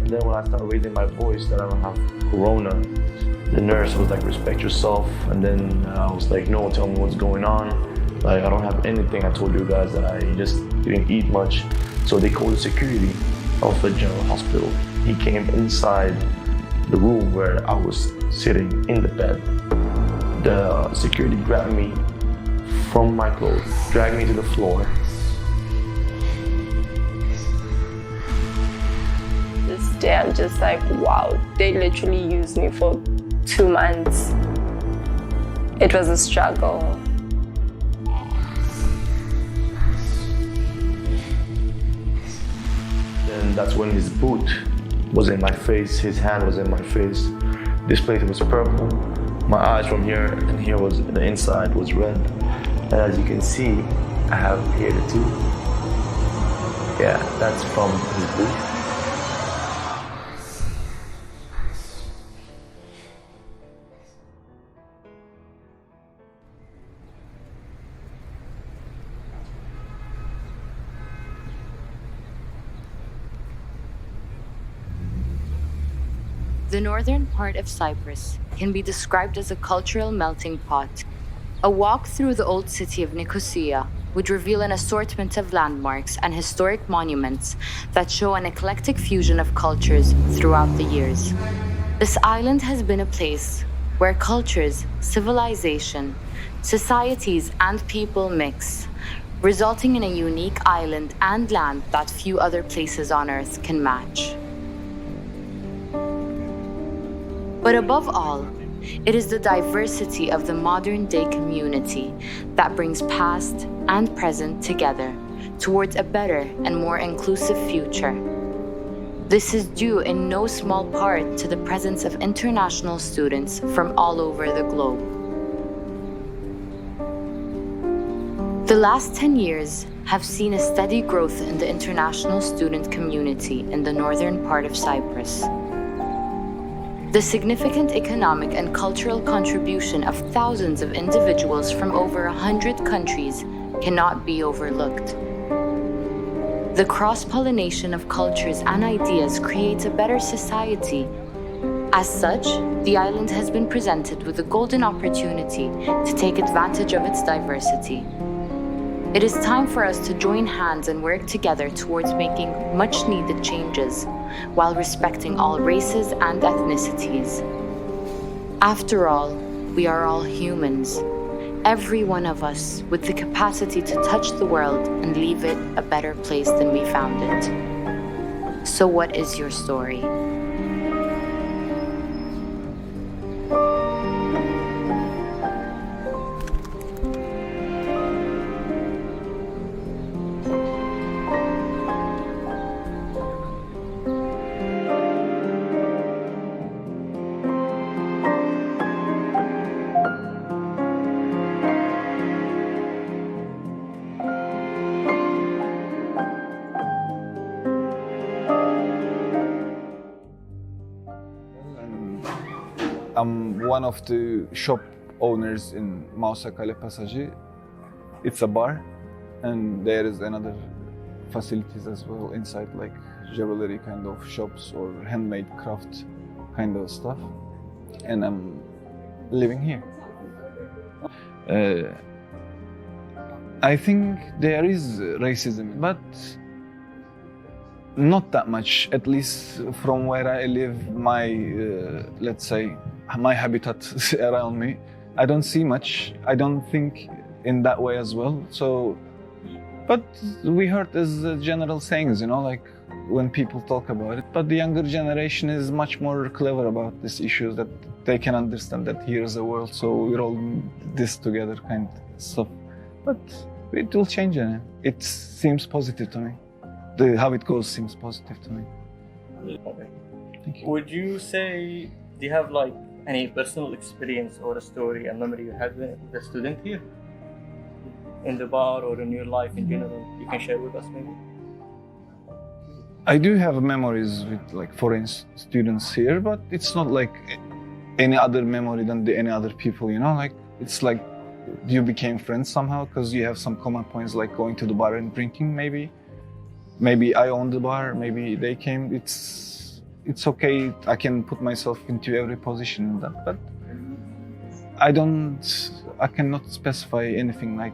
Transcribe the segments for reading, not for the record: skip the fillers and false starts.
Then when I started raising my voice that I don't have corona, the nurse was like, respect yourself. And then I was like, no, tell me what's going on. Like, I don't have anything. I told you guys that I just didn't eat much. So they called the security of the general hospital. He came inside the room where I was sitting in the bed. The security grabbed me from my clothes, dragged me to the floor. This day I'm just like, wow, they literally used me for 2 months. It was a struggle. And that's when his boot was in my face, his hand was in my face. This place was purple. My eyes from here and here was, the inside was red. And as you can see, I have here too. Yeah, that's from his boot. The northern part of Cyprus can be described as a cultural melting pot. A walk through the old city of Nicosia would reveal an assortment of landmarks and historic monuments that show an eclectic fusion of cultures throughout the years. This island has been a place where cultures, civilization, societies, and people mix, resulting in a unique island and land that few other places on Earth can match. But above all, it is the diversity of the modern-day community that brings past and present together towards a better and more inclusive future. This is due in no small part to the presence of international students from all over the globe. The last 10 years have seen a steady growth in the international student community in the northern part of Cyprus. The significant economic and cultural contribution of thousands of individuals from over 100 countries cannot be overlooked. The cross-pollination of cultures and ideas creates a better society. As such, the island has been presented with a golden opportunity to take advantage of its diversity. It is time for us to join hands and work together towards making much-needed changes while respecting all races and ethnicities. After all, we are all humans, every one of us with the capacity to touch the world and leave it a better place than we found it. So what is your story? I'm one of the shop owners in Mausa Kale Passage. It's a bar, and there is another facilities as well inside, like jewelry kind of shops or handmade craft kind of stuff. And I'm living here. I think there is racism, but not that much, at least from where I live, my, let's say, my habitat around me. I don't see much. I don't think in that way as well. So, but we heard as general sayings, you know, like when people talk about it. But the younger generation is much more clever about these issues, that they can understand that here's a world, so we're all this together kind of stuff. But it will change, and it seems positive to me. How it goes seems positive to me. Okay. Thank you. Would you say, do you have like any personal experience or a story, a memory you had with a student here? In the bar or in your life in general, you can share with us maybe? I do have memories with like foreign students here, but it's not like any other memory than any other people, you know? Like, it's like you became friends somehow because you have some common points, like going to the bar and drinking maybe. Maybe I own the bar, maybe they came. it's okay. I can put myself into every position in that, but I cannot specify anything like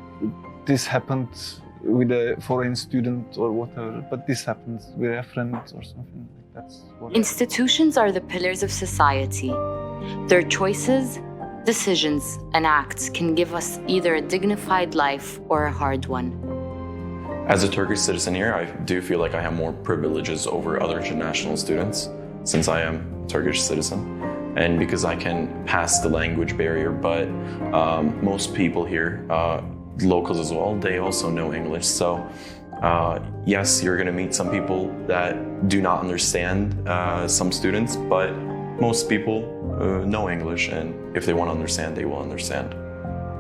this happened with a foreign student or whatever, but this happens with a friend or something. That's what Institutions are the pillars of society. Their choices, decisions, and acts can give us either a dignified life or a hard one. As a Turkish citizen here, I do feel like I have more privileges over other international students since I am a Turkish citizen and because I can pass the language barrier, but most people here, locals as well, they also know English. So yes, you're gonna meet some people that do not understand some students, but most people know English, and if they want to understand, they will understand.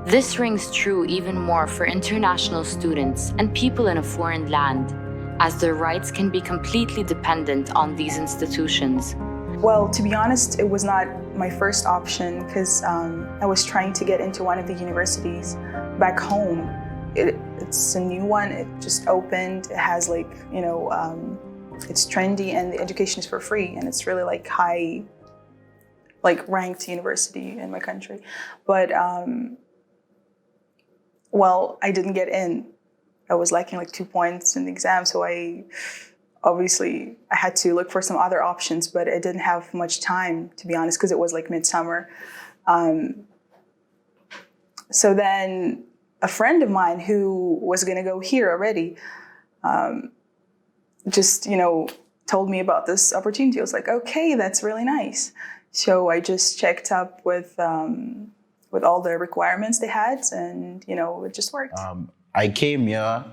This rings true even more for international students and people in a foreign land, as their rights can be completely dependent on these institutions. Well, to be honest, it was not my first option because I was trying to get into one of the universities back home. It's a new one, it just opened, it has like, it's trendy and the education is for free and it's really like high, like ranked university in my country. But well, I didn't get in. I was lacking like 2 points in the exam, so I had to look for some other options, but I didn't have much time, to be honest, because it was like midsummer. So then a friend of mine who was going to go here already just, told me about this opportunity. I was like, okay, that's really nice. So I just checked up with all the requirements they had, and it just worked. I came here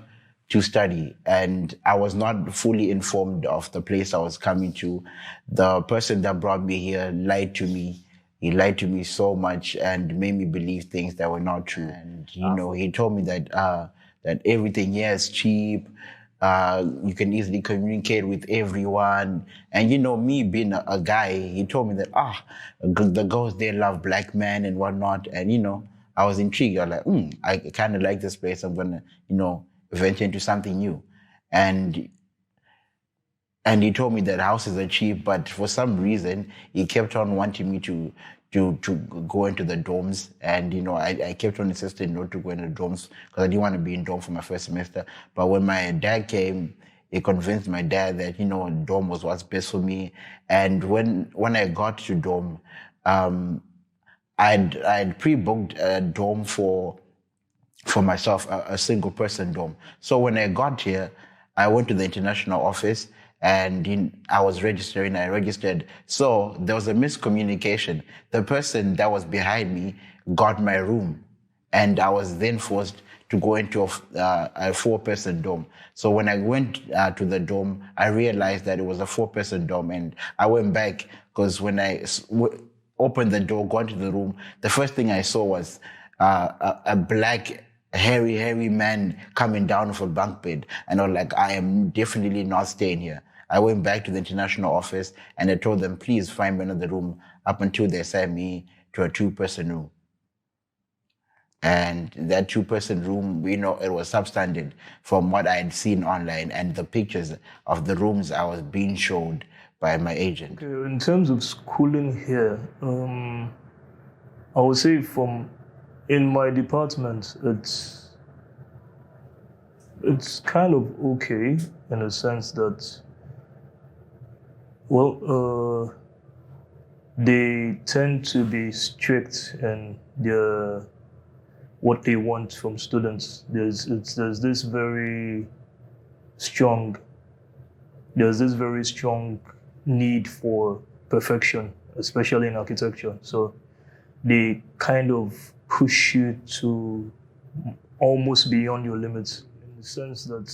to study, and I was not fully informed of the place I was coming to. The person that brought me here lied to me. He lied to me so much and made me believe things that were not true. And he told me that that everything here is cheap. You can easily communicate with everyone. And me being a guy, he told me that, the girls, they love black men and whatnot. And, I was intrigued. I was like, I kind of like this place. I'm going to, venture into something new. And he told me that houses are cheap, but for some reason, he kept on wanting me to go into the dorms. And, I kept on insisting not to go into the dorms because I didn't want to be in dorm for my first semester. But when my dad came, he convinced my dad that, dorm was what's best for me. And when I got to dorm, I'd pre-booked a dorm for myself, a single person dorm. So when I got here, I went to the international office and I was registering, I registered. So there was a miscommunication. The person that was behind me got my room, and I was then forced to go into a 4-person dorm. So when I went to the dorm, I realized that it was a 4-person dorm, and I went back because when I opened the door, got into the room, the first thing I saw was a black, hairy man coming down off a bunk bed. And I was like, I am definitely not staying here. I went back to the international office and I told them, please find me another room, up until they sent me to a 2-person room. And that 2-person room, it was substandard from what I had seen online and the pictures of the rooms I was being showed by my agent. Okay, in terms of schooling here, I would say in my department, it's kind of okay in the sense that, they tend to be strict in what they want from students. There's this very strong need for perfection, especially in architecture. So they kind of push you to almost beyond your limits. In the sense that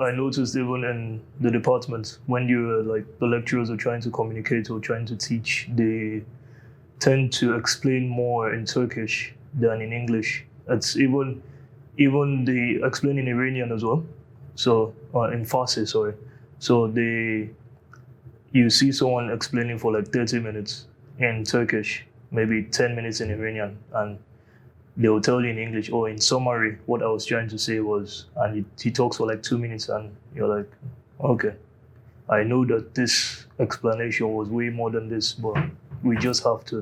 I noticed even in the department, when the lecturers are trying to communicate or trying to teach, they tend to explain more in Turkish than in English. It's even they explain in Iranian as well. So in Farsi, sorry. So you see someone explaining for like 30 minutes in Turkish, maybe 10 minutes in Iranian, and they will tell you in English, or in summary, what I was trying to say was, and he talks for like 2 minutes, and you're like, okay. I know that this explanation was way more than this, but we just have to.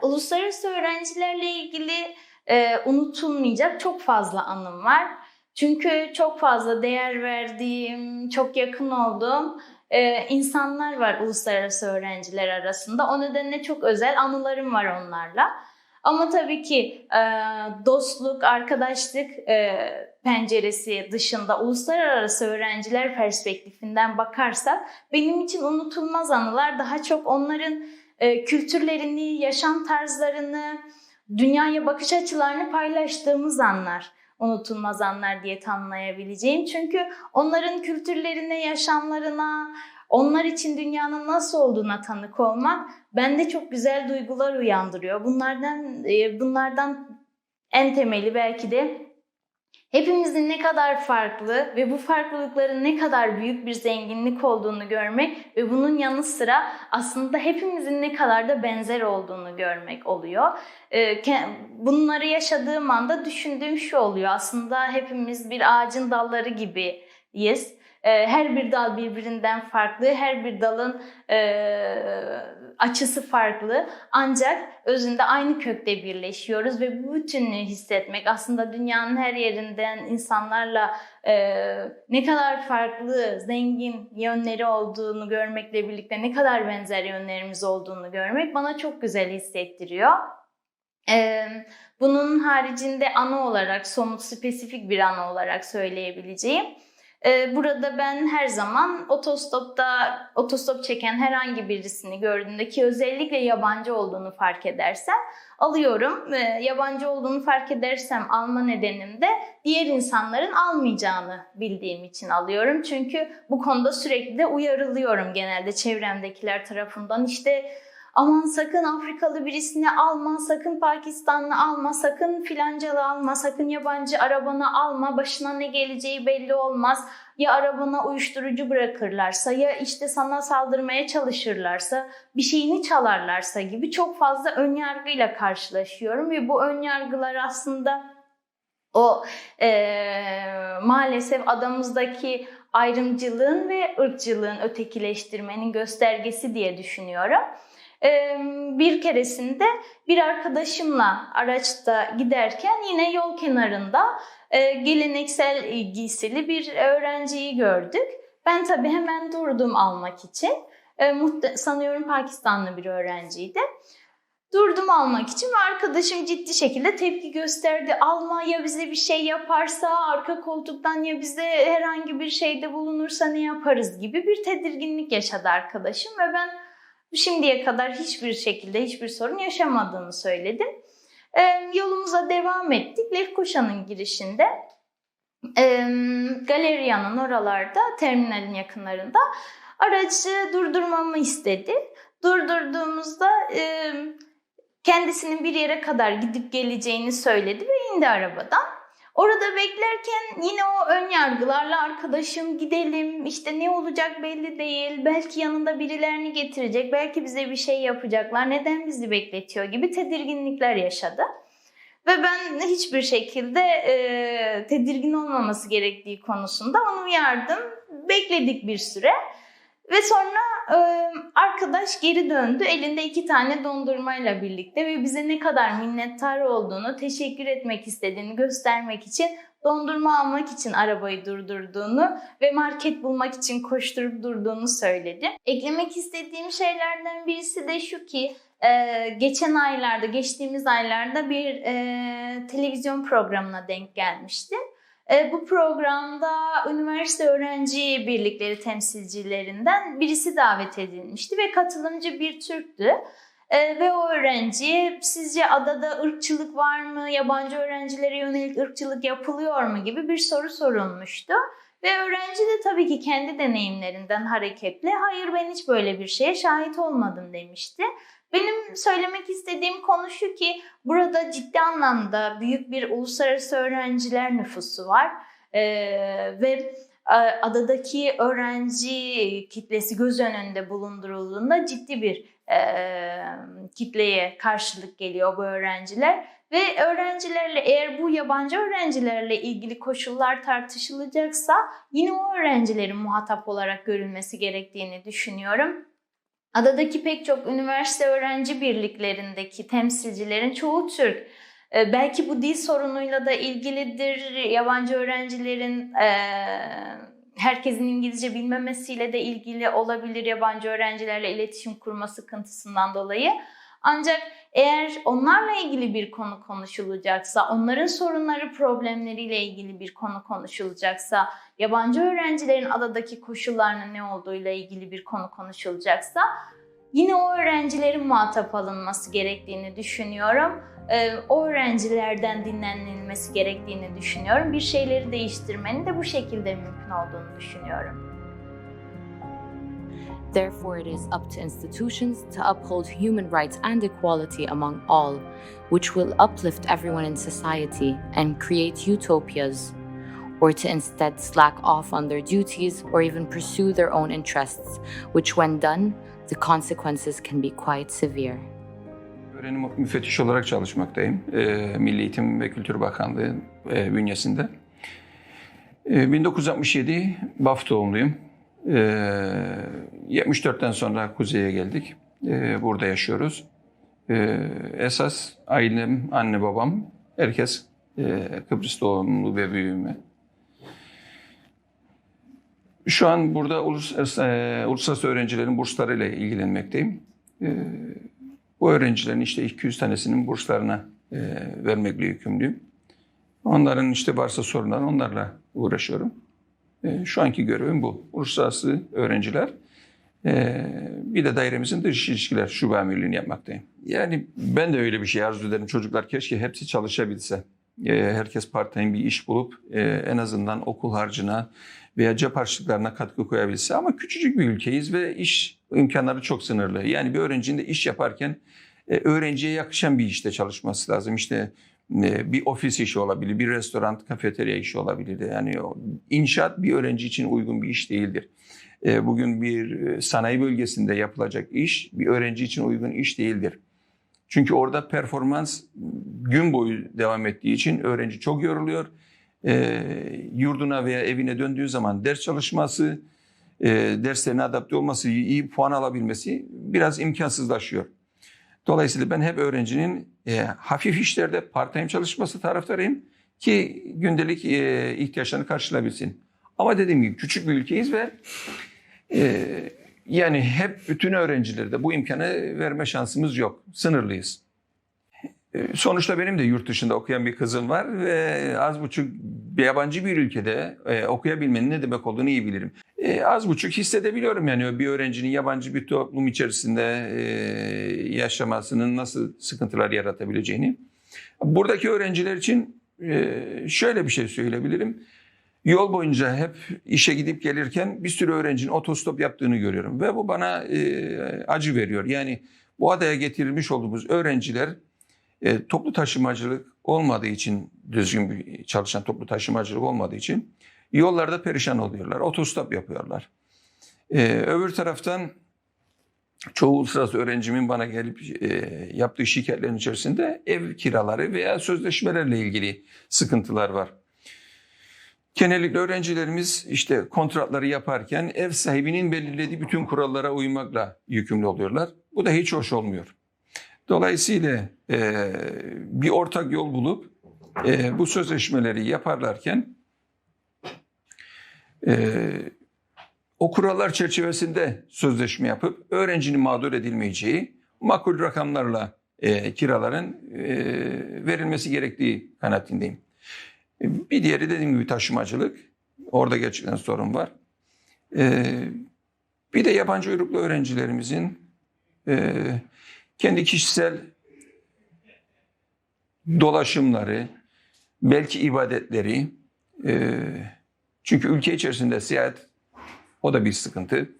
Uluslararası öğrencilerle ilgili unutulmayacak çok fazla anım var. Çünkü çok fazla değer verdiğim, çok yakın olduğum insanlar var uluslararası öğrenciler arasında. O nedenle çok özel anılarım var onlarla. Ama tabii ki dostluk, arkadaşlık penceresi dışında uluslararası öğrenciler perspektifinden bakarsak benim için unutulmaz anılar daha çok onların kültürlerini, yaşam tarzlarını, dünyaya bakış açılarını paylaştığımız anlar. Unutulmaz anlar diye tanımlayabileceğim. Çünkü onların kültürlerine, yaşamlarına, onlar için dünyanın nasıl olduğuna tanık olmak bende çok güzel duygular uyandırıyor. Bunlardan en temeli belki de hepimizin ne kadar farklı ve bu farklılıkların ne kadar büyük bir zenginlik olduğunu görmek ve bunun yanı sıra aslında hepimizin ne kadar da benzer olduğunu görmek oluyor. Bunları yaşadığım anda düşündüğüm şu oluyor. Aslında hepimiz bir ağacın dalları gibiyiz. Her bir dal birbirinden farklı, her bir dalın açısı farklı. Ancak özünde aynı kökte birleşiyoruz ve bu bütünlüğü hissetmek aslında dünyanın her yerinden insanlarla ne kadar farklı, zengin yönleri olduğunu görmekle birlikte ne kadar benzer yönlerimiz olduğunu görmek bana çok güzel hissettiriyor. Bunun haricinde anı olarak, somut, spesifik bir anı olarak söyleyebileceğim. Burada ben her zaman otostop çeken herhangi birisini gördüğümde ki özellikle yabancı olduğunu fark edersem alıyorum. Yabancı olduğunu fark edersem alma nedenim de diğer insanların almayacağını bildiğim için alıyorum. Çünkü bu konuda sürekli de uyarılıyorum genelde çevremdekiler tarafından. İşte aman sakın Afrikalı birisini alma, sakın Pakistanlı alma, sakın filancalı alma, sakın yabancı arabana alma, başına ne geleceği belli olmaz. Ya arabana uyuşturucu bırakırlarsa, ya işte sana saldırmaya çalışırlarsa, bir şeyini çalarlarsa gibi çok fazla önyargıyla karşılaşıyorum. Ve bu önyargılar aslında o maalesef adamızdaki ayrımcılığın ve ırkçılığın, ötekileştirmenin göstergesi diye düşünüyorum. Bir keresinde bir arkadaşımla araçta giderken yine yol kenarında geleneksel giysili bir öğrenciyi gördük. Ben tabii hemen durdum almak için. Sanıyorum Pakistanlı bir öğrenciydi. Durdum almak için ve arkadaşım ciddi şekilde tepki gösterdi. Alma, ya bize bir şey yaparsa, arka koltuktan ya bize herhangi bir şeyde bulunursa ne yaparız gibi bir tedirginlik yaşadı arkadaşım ve ben şimdiye kadar hiçbir şekilde hiçbir sorun yaşamadığını söyledim. Yolumuza devam ettik. Lefkoşa'nın girişinde galeriyanın oralarda, terminalin yakınlarında aracı durdurmamı istedi. Durdurduğumuzda kendisinin bir yere kadar gidip geleceğini söyledi ve indi arabadan. Orada beklerken yine o ön yargılarla arkadaşım gidelim, işte ne olacak belli değil, belki yanında birilerini getirecek, belki bize bir şey yapacaklar, neden bizi bekletiyor gibi tedirginlikler yaşadı. Ve ben hiçbir şekilde tedirgin olmaması gerektiği konusunda onu uyardım. Bekledik bir süre ve sonra arkadaş geri döndü elinde 2 tane dondurmayla birlikte ve bize ne kadar minnettar olduğunu, teşekkür etmek istediğini göstermek için, dondurma almak için arabayı durdurduğunu ve market bulmak için koşturup durduğunu söyledi. Eklemek istediğim şeylerden birisi de şu ki geçtiğimiz aylarda bir televizyon programına denk gelmiştim. Bu programda üniversite öğrenci birlikleri temsilcilerinden birisi davet edilmişti ve katılımcı bir Türktü. Ve o öğrenciye sizce adada ırkçılık var mı, yabancı öğrencilere yönelik ırkçılık yapılıyor mu gibi bir soru sorulmuştu. Ve öğrenci de tabii ki kendi deneyimlerinden hareketle hayır ben hiç böyle bir şeye şahit olmadım demişti. Benim söylemek istediğim konu şu ki burada ciddi anlamda büyük bir uluslararası öğrenciler nüfusu var ve adadaki öğrenci kitlesi göz önünde bulundurulduğunda ciddi bir kitleye karşılık geliyor bu öğrenciler. Ve öğrencilerle, eğer bu yabancı öğrencilerle ilgili koşullar tartışılacaksa yine o öğrencilerin muhatap olarak görülmesi gerektiğini düşünüyorum. Adadaki pek çok üniversite öğrenci birliklerindeki temsilcilerin çoğu Türk. Belki bu dil sorunuyla da ilgilidir. Yabancı öğrencilerin herkesin İngilizce bilmemesiyle de ilgili olabilir, yabancı öğrencilerle iletişim kurma sıkıntısından dolayı. Ancak eğer onlarla ilgili bir konu konuşulacaksa, onların sorunları, problemleriyle ilgili bir konu konuşulacaksa, yabancı öğrencilerin adadaki koşullarının ne olduğuyla ilgili bir konu konuşulacaksa yine o öğrencilerin muhatap alınması gerektiğini düşünüyorum. O öğrencilerden dinlenilmesi gerektiğini düşünüyorum. Bir şeyleri değiştirmenin de bu şekilde mümkün olduğunu düşünüyorum. Therefore, it is up to institutions to uphold human rights and equality among all, which will uplift everyone in society and create utopias, or to instead slack off on their duties or even pursue their own interests, which when done, the consequences can be quite severe. Öğrenim müfettiş olarak çalışmaktayım. Milli Eğitim ve Kültür Bakanlığı bünyesinde. 1967 Baf doğumluyum. 74'ten sonra kuzeye geldik. Burada yaşıyoruz. Esas ailem, anne babam, herkes Kıbrıs doğumlu ve büyüme. Şu an burada uluslararası öğrencilerin burslarıyla ilgilenmekteyim. Bu öğrencilerin işte 200 tanesinin burslarına vermekle yükümlüyüm. Onların işte varsa sorunlar, onlarla uğraşıyorum. Şu anki görevim bu. Uluslararası öğrenciler. Bir de dairemizin dış ilişkiler şube amirliğini yapmaktayım. Yani ben de öyle bir şey arzu ederim. Çocuklar keşke hepsi çalışabilse. Herkes part-time bir iş bulup en azından okul harcına veya cep harçlıklarına katkı koyabilse. Ama küçücük bir ülkeyiz ve iş imkanları çok sınırlı. Yani bir öğrencinin de iş yaparken öğrenciye yakışan bir işte çalışması lazım. İşte bir ofis işi olabilir, bir restoran, kafeterya işi olabilir. Yani inşaat bir öğrenci için uygun bir iş değildir. Bugün bir sanayi bölgesinde yapılacak iş bir öğrenci için uygun iş değildir. Çünkü orada performans gün boyu devam ettiği için öğrenci çok yoruluyor. Yurduna veya evine döndüğü zaman ders çalışması, derslerine adapte olması, iyi puan alabilmesi biraz imkansızlaşıyor. Dolayısıyla ben hep öğrencinin hafif işlerde part-time çalışması taraftarıyım ki gündelik ihtiyaçlarını karşılayabilsin. Ama dediğim gibi küçük bir ülkeyiz ve yani hep bütün öğrencilere de bu imkanı verme şansımız yok. Sınırlıyız. Sonuçta benim de yurt dışında okuyan bir kızım var ve az buçuk yabancı bir ülkede okuyabilmenin ne demek olduğunu iyi bilirim. Az buçuk hissedebiliyorum yani bir öğrencinin yabancı bir toplum içerisinde yaşamasının nasıl sıkıntılar yaratabileceğini. Buradaki öğrenciler için şöyle bir şey söyleyebilirim. Yol boyunca hep işe gidip gelirken bir sürü öğrencinin otostop yaptığını görüyorum ve bu bana acı veriyor. Yani bu adaya getirilmiş olduğumuz öğrenciler toplu taşımacılık olmadığı için, düzgün bir çalışan toplu taşımacılık olmadığı için yollarda perişan oluyorlar. Otostop yapıyorlar. Öbür taraftan çoğu uluslararası öğrencimin bana gelip yaptığı şikayetlerin içerisinde ev kiraları veya sözleşmelerle ilgili sıkıntılar var. Genellikle öğrencilerimiz işte kontratları yaparken ev sahibinin belirlediği bütün kurallara uymakla yükümlü oluyorlar. Bu da hiç hoş olmuyor. Dolayısıyla bir ortak yol bulup bu sözleşmeleri yaparlarken o kurallar çerçevesinde sözleşme yapıp öğrencinin mağdur edilmeyeceği makul rakamlarla kiraların verilmesi gerektiği kanaatindeyim. Bir diğeri dediğim gibi taşımacılık. Orada gerçekten sorun var. Bir de yabancı uyruklu öğrencilerimizin kendi kişisel dolaşımları, belki ibadetleri, çünkü ülke içerisinde seyahat o da bir sıkıntı.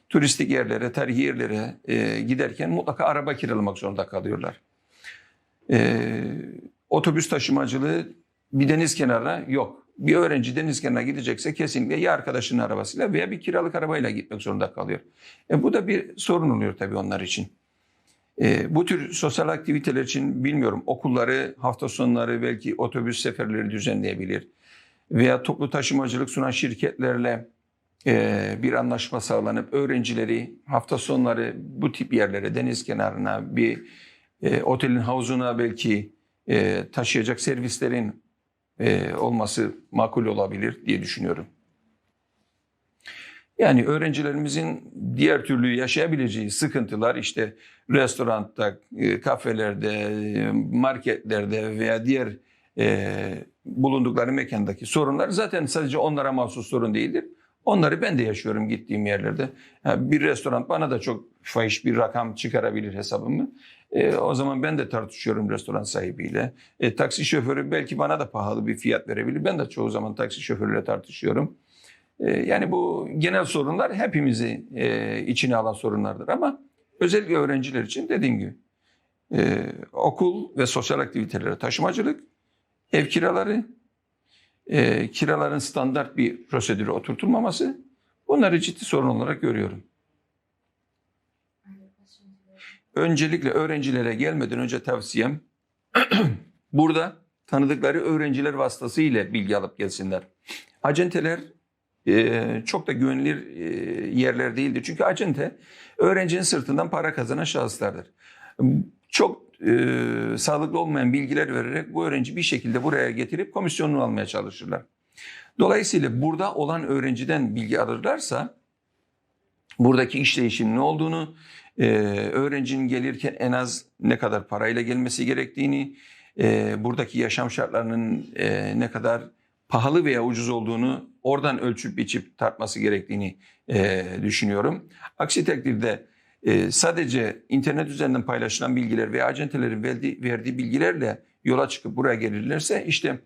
Turistik yerlere, tarihi yerlere giderken mutlaka araba kiralamak zorunda kalıyorlar. Otobüs taşımacılığı bir deniz kenarına yok. Bir öğrenci deniz kenarına gidecekse kesinlikle ya arkadaşının arabasıyla veya bir kiralık arabayla gitmek zorunda kalıyor. Bu da bir sorun oluyor tabii onlar için. Bu tür sosyal aktiviteler için bilmiyorum, okulları hafta sonları belki otobüs seferleri düzenleyebilir. Veya toplu taşımacılık sunan şirketlerle bir anlaşma sağlanıp öğrencileri hafta sonları bu tip yerlere, deniz kenarına, bir otelin havuzuna belki taşıyacak servislerin olması makul olabilir diye düşünüyorum. Yani öğrencilerimizin diğer türlü yaşayabileceği sıkıntılar işte restoranda, kafelerde, marketlerde veya diğer bulundukları mekandaki sorunlar zaten sadece onlara mahsus sorun değildir. Onları ben de yaşıyorum gittiğim yerlerde. Bir restoran bana da çok fahiş bir rakam çıkarabilir hesabımı. O zaman ben de tartışıyorum restoran sahibiyle. Taksi şoförü belki bana da pahalı bir fiyat verebilir. Ben de çoğu zaman taksi şoförüyle tartışıyorum. Yani bu genel sorunlar hepimizi içine alan sorunlardır. Ama özellikle öğrenciler için dediğim gibi okul ve sosyal aktivitelere taşımacılık, ev kiraları, kiraların standart bir prosedüre oturtulmaması, bunları ciddi sorun olarak görüyorum. Öncelikle öğrencilere gelmeden önce tavsiyem burada tanıdıkları öğrenciler vasıtasıyla bilgi alıp gelsinler. Acenteler çok da güvenilir yerler değildir. Çünkü acente öğrencinin sırtından para kazanan şahıslardır. Çok sağlıklı olmayan bilgiler vererek bu öğrenci bir şekilde buraya getirip komisyonunu almaya çalışırlar. Dolayısıyla burada olan öğrenciden bilgi alırlarsa buradaki işleyişin ne olduğunu, öğrencinin gelirken en az ne kadar parayla gelmesi gerektiğini, buradaki yaşam şartlarının ne kadar pahalı veya ucuz olduğunu oradan ölçüp biçip tartması gerektiğini düşünüyorum. Aksi takdirde sadece internet üzerinden paylaşılan bilgiler veya acentelerin verdiği bilgilerle yola çıkıp buraya gelirlerse işte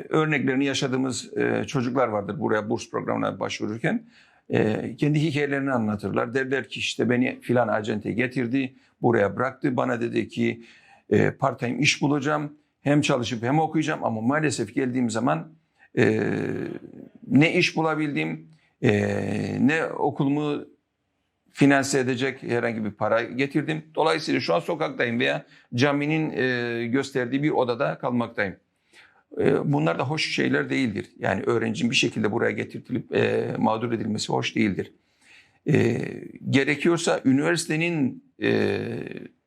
örneklerini yaşadığımız çocuklar vardır buraya burs programına başvururken. Kendi hikayelerini anlatırlar. Derler ki işte beni filan acente getirdi, buraya bıraktı. Bana dedi ki part-time iş bulacağım. Hem çalışıp hem okuyacağım ama maalesef geldiğim zaman ne iş bulabildim, ne okulumu finanse edecek herhangi bir para getirdim. Dolayısıyla şu an sokaktayım veya caminin gösterdiği bir odada kalmaktayım. Bunlar da hoş şeyler değildir. Yani öğrencinin bir şekilde buraya getirtilip mağdur edilmesi hoş değildir. Gerekiyorsa üniversitenin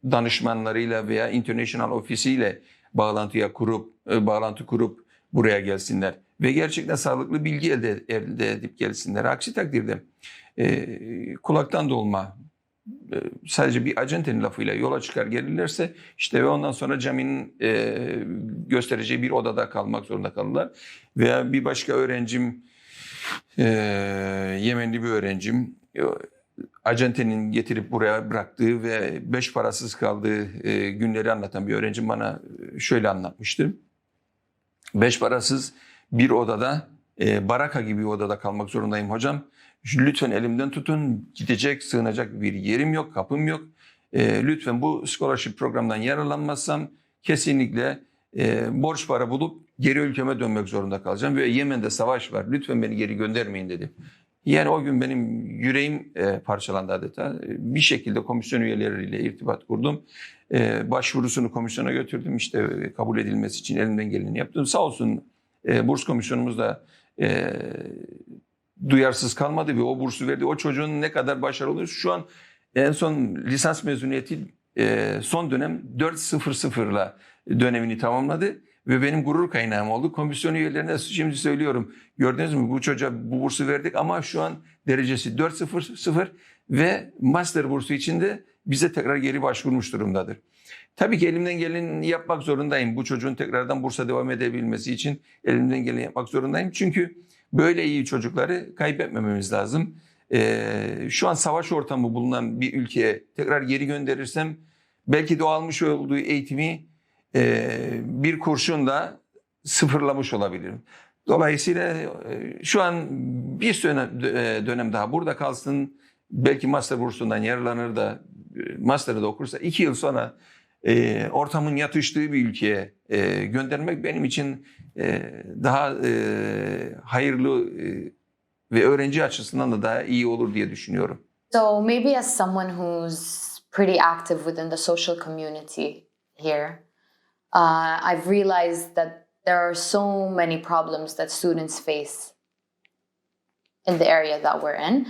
danışmanlarıyla veya international ofisiyle bağlantı kurup buraya gelsinler ve gerçekten sağlıklı bilgi elde edip gelsinler. Aksi takdirde kulaktan dolma sadece bir acentenin lafıyla yola çıkar gelirlerse işte ve ondan sonra caminin göstereceği bir odada kalmak zorunda kalırlar. Veya bir başka öğrencim, Yemenli bir öğrencim, acentenin getirip buraya bıraktığı ve 5 parasız kaldığı günleri anlatan bir öğrencim bana şöyle anlatmıştı. 5 parasız bir odada, baraka gibi bir odada kalmak zorundayım hocam. Lütfen elimden tutun, gidecek, sığınacak bir yerim yok, kapım yok. Lütfen bu scholarship programdan yararlanmazsam kesinlikle borç para bulup geri ülkeme dönmek zorunda kalacağım. Ve Yemen'de savaş var, lütfen beni geri göndermeyin dedi. Yani o gün benim yüreğim parçalandı adeta. Bir şekilde komisyon üyeleriyle irtibat kurdum. Başvurusunu komisyona götürdüm. İşte kabul edilmesi için elimden geleni yaptım. Sağ olsun burs komisyonumuz da duyarsız kalmadı ve o bursu verdi. O çocuğun ne kadar başarılı oluyor. Şu an en son lisans mezuniyeti son dönem 4.00'la dönemini tamamladı. Ve benim gurur kaynağım oldu. Komisyon üyelerine şimdi söylüyorum. Gördünüz mü bu çocuğa bu bursu verdik ama şu an derecesi 4.00 ve master bursu için de bize tekrar geri başvurmuş durumdadır. Tabii ki elimden geleni yapmak zorundayım. Bu çocuğun tekrardan bursa devam edebilmesi için elimden geleni yapmak zorundayım. Çünkü böyle iyi çocukları kaybetmememiz lazım. Şu an savaş ortamı bulunan bir ülkeye tekrar geri gönderirsem belki de o almış olduğu eğitimi bir kurşunla sıfırlamış olabilirim. Dolayısıyla şu an bir dönem daha burada kalsın. Belki master bursundan yararlanır da master'ı da okursa 2 yıl sonra ortamın yatıştığı bir ülkeye göndermek benim için daha hayırlı ve öğrenci açısından da daha iyi olur diye düşünüyorum. So maybe as someone who's pretty active within the social community here, I've realized that there are so many problems that students face in the area that we're in.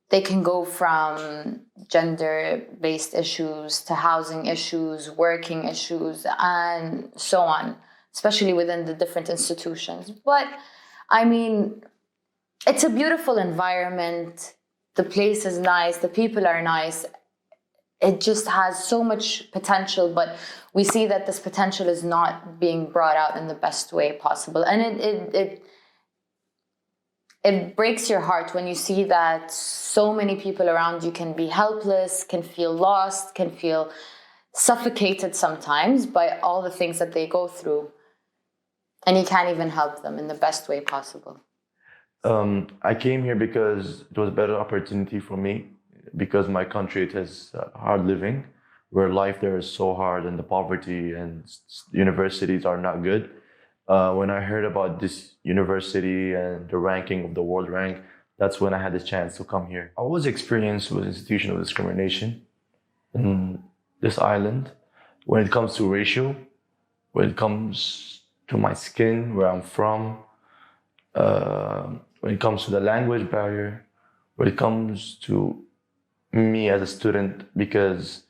They can go from gender-based issues to housing issues, working issues, and so on, especially within the different institutions. But, I mean, it's a beautiful environment. The place is nice. The people are nice. It just has so much potential, but we see that this potential is not being brought out in the best way possible. And it breaks your heart when you see that so many people around you can be helpless, can feel lost, can feel suffocated sometimes by all the things that they go through. And you can't even help them in the best way possible. I came here because it was a better opportunity for me, because my country, it has hard living, where life there is so hard and the poverty and universities are not good. When I heard about this university and the ranking of the world rank, that's when I had the chance to come here. I was experienced with institutional discrimination in this island when it comes to racial, when it comes to my skin, where I'm from, when it comes to the language barrier, when it comes to me as a student, because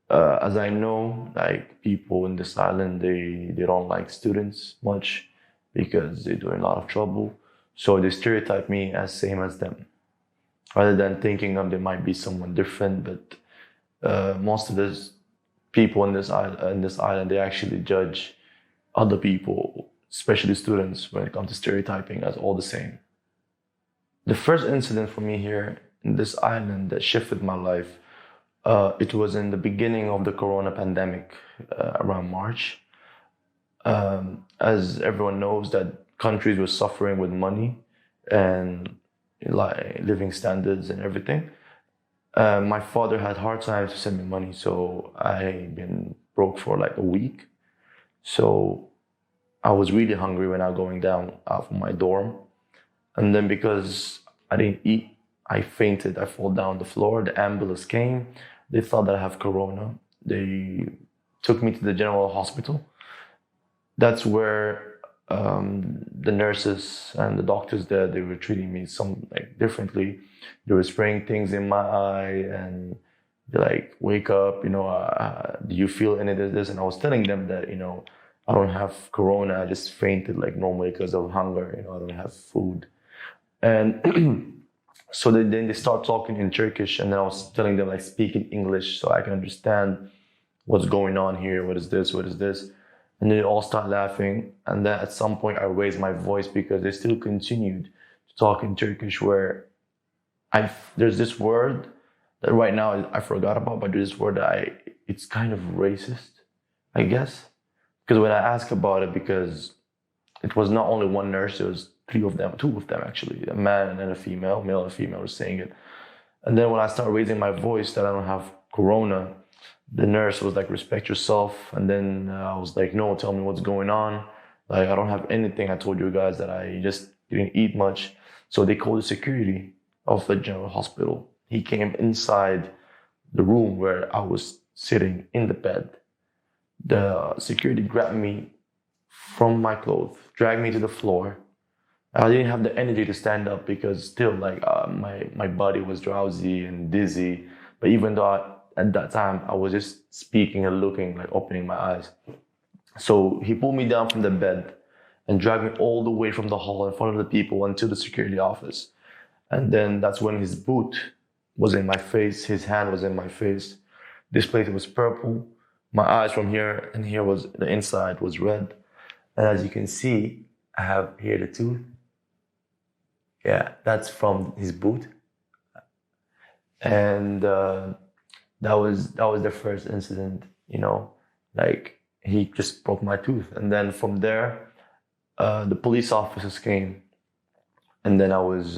as I know, like, people in this island, they don't like students much because they do a lot of trouble. So they stereotype me as same as them, rather than thinking of there might be someone different. But most of the people in this island, they actually judge other people, especially students, when it comes to stereotyping, as all the same. The first incident for me here in this island that shifted my life, it was in the beginning of the corona pandemic, around March. As everyone knows, that countries were suffering with money and like living standards and everything. My father had hard times to send me money, so I been broke for like a week. So I was really hungry when I was going down out from my dorm. And then because I didn't eat, I fainted. I fall down the floor. The ambulance came. They thought that I have corona. They took me to the general hospital. That's where the nurses and the doctors there, they were treating me differently. They were spraying things in my eye and they're like, wake up, do you feel any of this? And I was telling them that, I don't have corona. I just fainted like normally because of hunger. I don't have food. And so then they start talking in Turkish, and then I was telling them, like, speak in English so I can understand what's going on here. What is this? What is this? And they all start laughing. And then at some point I raised my voice because they still continued to talk in Turkish, where there's this word that right now I forgot about, but there's this word that it's kind of racist, I guess. Because when I asked about it, because it was not only one nurse, it was two of them actually, a man and a female, male and female were saying it. And then when I started raising my voice that I don't have corona, the nurse was like, respect yourself. And then I was like, no, tell me what's going on. Like, I don't have anything. I told you guys that I just didn't eat much. So they called the security of the general hospital. He came inside the room where I was sitting in the bed. The security grabbed me from my clothes, dragged me to the floor. I didn't have the energy to stand up because still, like, my body was drowsy and dizzy. But even though at that time I was just speaking and looking, like opening my eyes. So he pulled me down from the bed and dragged me all the way from the hall in front of the people until the security office. And then that's when his boot was in my face, his hand was in my face. This place was purple. My eyes from here and here was, the inside was red. And as you can see, I have here the tooth. Yeah, that's from his boot. And that was the first incident, like, he just broke my tooth. And then from there, the police officers came. And then I was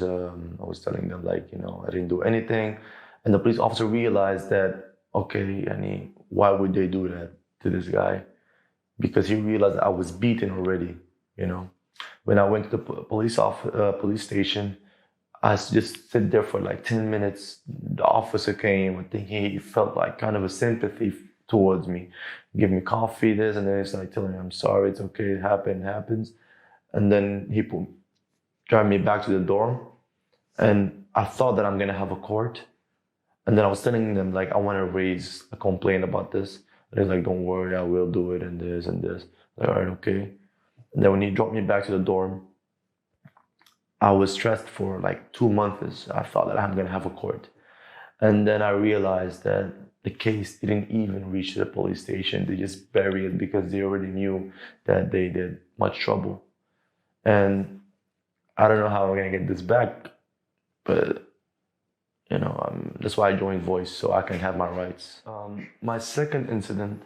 telling them, like, I didn't do anything. And the police officer realized that, okay, why would they do that to this guy? Because he realized I was beaten already, you know. When I went to the police station, I just sit there for like 10 minutes. The officer came. I think he felt like kind of a sympathy towards me. Give me coffee, this, and then he's like telling me, I'm sorry, it's okay, it happens. And then he drive me back to the dorm. And I thought that I'm gonna have a court. And then I was telling them, like, I wanna raise a complaint about this. And he's like, don't worry, I will do it, and this, and this. Like, all right, okay. And then when he dropped me back to the dorm, I was stressed for like 2 months. I thought that I'm gonna have a court. And then I realized that the case didn't even reach the police station. They just buried it because they already knew that they did much trouble. And I don't know how I'm gonna get this back, but you know, that's why I joined VOIS, so I can have my rights. My second incident,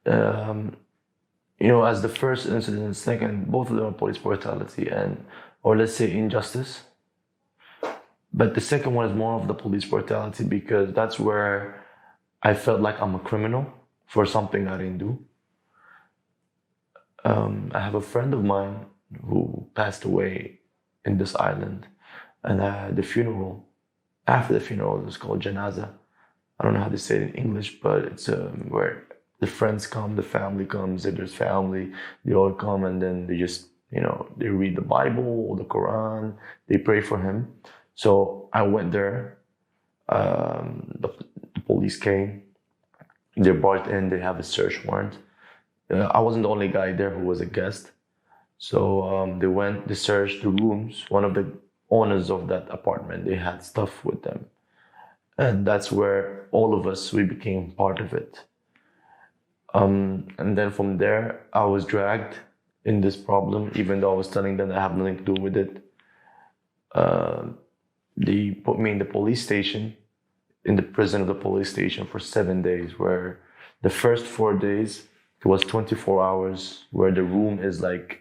you know, as the first incident and second, both of them are police brutality or let's say injustice. But the second one is more of the police brutality because that's where I felt like I'm a criminal for something I didn't do. I have a friend of mine who passed away in this island, and the funeral, after the funeral, it's called janaza. I don't know how to say it in English, but it's where the friends come, the family comes, if there's family, they all come, and then they just, you know, they read the Bible or the Quran, they pray for him. So I went there, the police came, they brought in, they have a search warrant. I wasn't the only guy there who was a guest. So they searched the rooms. One of the owners of that apartment, they had stuff with them. And that's where all of us, we became part of it. And then from there, I was dragged in this problem, even though I was telling them that I have nothing to do with it. They put me in the police station, in the prison of the police station for 7 days, where the first 4 days, it was 24 hours, where the room is like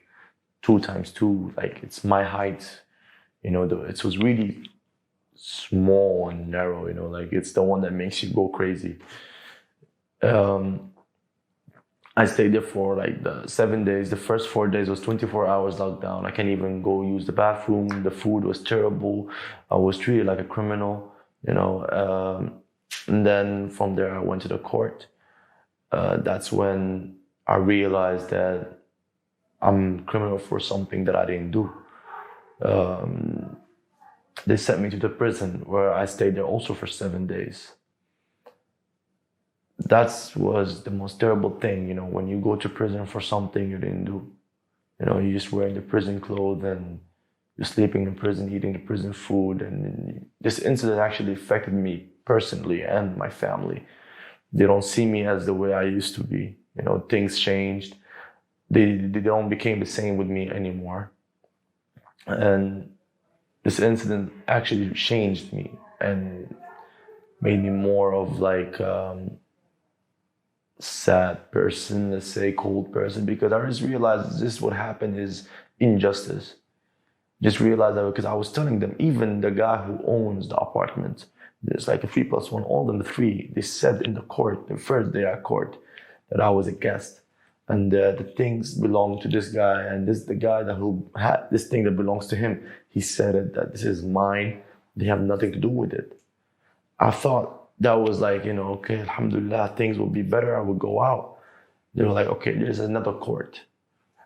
2 times 2, like it's my height. You know, it was really small and narrow, you know, like it's the one that makes you go crazy. I stayed there for like the 7 days. The first 4 days was 24 hours lockdown. I can't even go use the bathroom. The food was terrible. I was treated like a criminal, you know. And then from there, I went to the court. That's when I realized that I'm criminal for something that I didn't do. They sent me to the prison where I stayed there also for 7 days. That was the most terrible thing, you know, when you go to prison for something you didn't do. You know, you're just wearing the prison clothes and you're sleeping in prison, eating the prison food. And this incident actually affected me personally and my family. They don't see me as the way I used to be. You know, things changed. They don't become the same with me anymore. And this incident actually changed me and made me more of like sad person, let's say cold person, because I just realized this what happened is injustice. Just realized that because I was telling them, even the guy who owns the apartment, there's like a 3+1, all of them 3, they said in the court, the first day at court, that I was a guest. And the things belong to this guy, and the guy who had this thing that belongs to him, he said it, that this is mine, they have nothing to do with it. I thought that was like, you know, okay, alhamdulillah, things will be better, I will go out. They were like, okay, there's another court.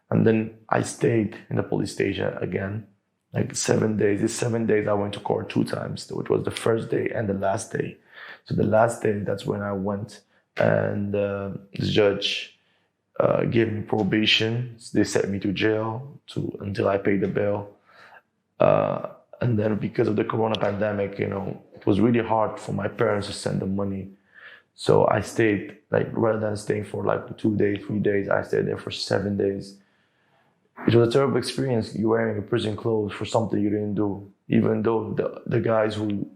And then I stayed in the police station again, like 7 days. These 7 days I went to court 2 times, which was the first day and the last day. So the last day, that's when I went, and the judge gave me probation. They sent me to jail until I paid the bail. And then because of the corona pandemic, you know, it was really hard for my parents to send the money. So I stayed, like, rather than staying for like 2 days, 3 days, I stayed there for 7 days. It was a terrible experience. You're wearing prison clothes for something you didn't do. Even though the guys who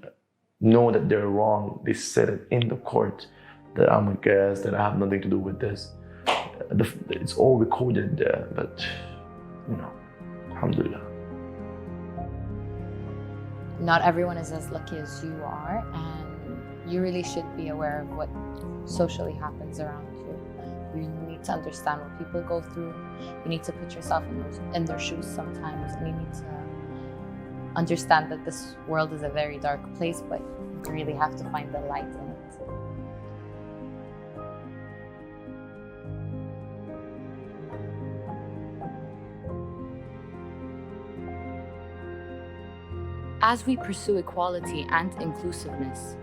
know that they're wrong, they said it in the court that I'm a guest, that I have nothing to do with this. It's all recorded there, but, you know, alhamdulillah. Not everyone is as lucky as you are, and you really should be aware of what socially happens around you. You need to understand what people go through. You need to put yourself in their shoes sometimes, and you need to understand that this world is a very dark place, but you really have to find the light in it. As we pursue equality and inclusiveness,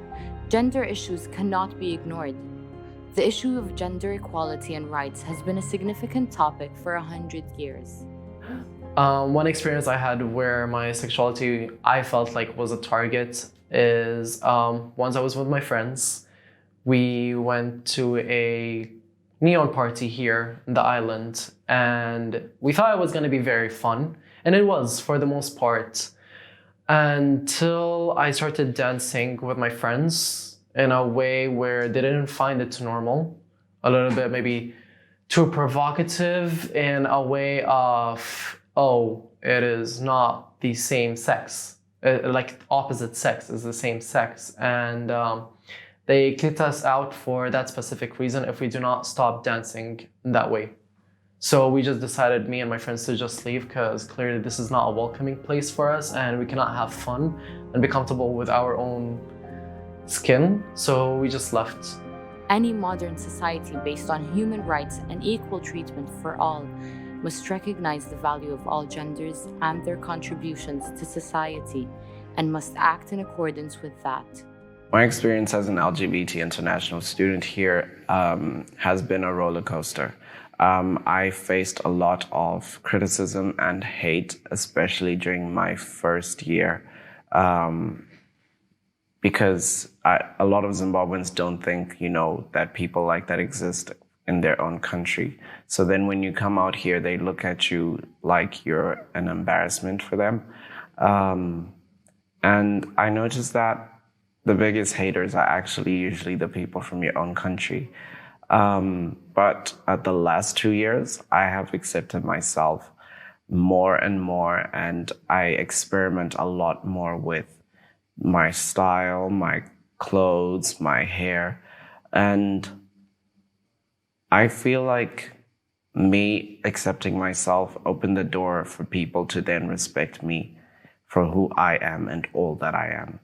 gender issues cannot be ignored. The issue of gender equality and rights has been a significant topic for 100 years. One experience I had where my sexuality I felt like was a target is once I was with my friends. We went to a neon party here in the island, and we thought it was going to be very fun, and it was for the most part, until I started dancing with my friends in a way where they didn't find it normal, a little bit maybe too provocative, in a way of, oh, it is not the same sex, like opposite sex is the same sex, and they kicked us out for that specific reason if we do not stop dancing in that way. So we just decided, me and my friends, to just leave, because clearly this is not a welcoming place for us, and we cannot have fun and be comfortable with our own skin. So we just left. Any modern society based on human rights and equal treatment for all must recognize the value of all genders and their contributions to society, and must act in accordance with that. My experience as an LGBT international student here has been a roller coaster. I faced a lot of criticism and hate, especially during my first year, because a lot of Zimbabweans don't think, that people like that exist in their own country. So then when you come out here, they look at you like you're an embarrassment for them. And I noticed that the biggest haters are actually usually the people from your own country. But at the last 2 years, I have accepted myself more and more, and I experiment a lot more with my style, my clothes, my hair. And I feel like me accepting myself opened the door for people to then respect me for who I am and all that I am.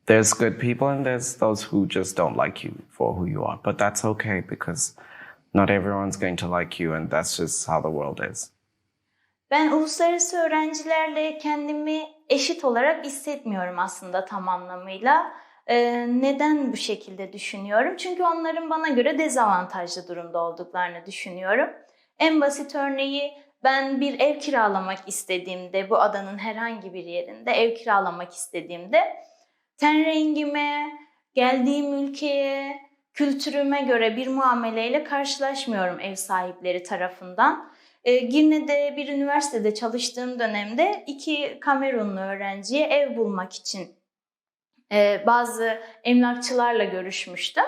There's good people and there's those who just don't like you for who you are. But that's okay, because not everyone's going to like you, and that's just how the world is. Ben uluslararası öğrencilerle kendimi eşit olarak hissetmiyorum aslında tam anlamıyla. Neden bu şekilde düşünüyorum? Çünkü onların bana göre dezavantajlı durumda olduklarını düşünüyorum. En basit örneği, ben bir ev kiralamak istediğimde, bu adanın herhangi bir yerinde ev kiralamak istediğimde, ten rengime, geldiğim ülkeye, kültürüme göre bir muameleyle karşılaşmıyorum ev sahipleri tarafından. Girne'de bir üniversitede çalıştığım dönemde 2 Kamerunlu öğrenciye ev bulmak için bazı emlakçılarla görüşmüştüm.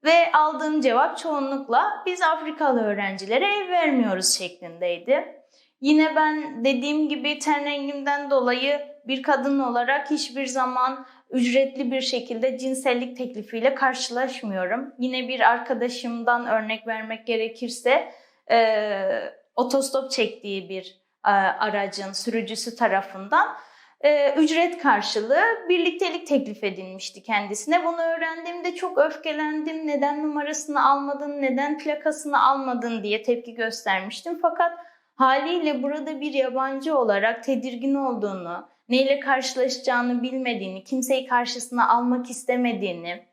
Ve aldığım cevap çoğunlukla biz Afrikalı öğrencilere ev vermiyoruz şeklindeydi. Yine ben dediğim gibi ten rengimden dolayı bir kadın olarak hiçbir zaman ücretli bir şekilde cinsellik teklifiyle karşılaşmıyorum. Yine bir arkadaşımdan örnek vermek gerekirse otostop çektiği bir aracın sürücüsü tarafından ücret karşılığı birliktelik teklif edilmişti kendisine. Bunu öğrendiğimde çok öfkelendim. Neden numarasını almadın, neden plakasını almadın diye tepki göstermiştim. Fakat haliyle burada bir yabancı olarak tedirgin olduğunu, neyle karşılaşacağını bilmediğini, kimseyi karşısına almak istemediğini,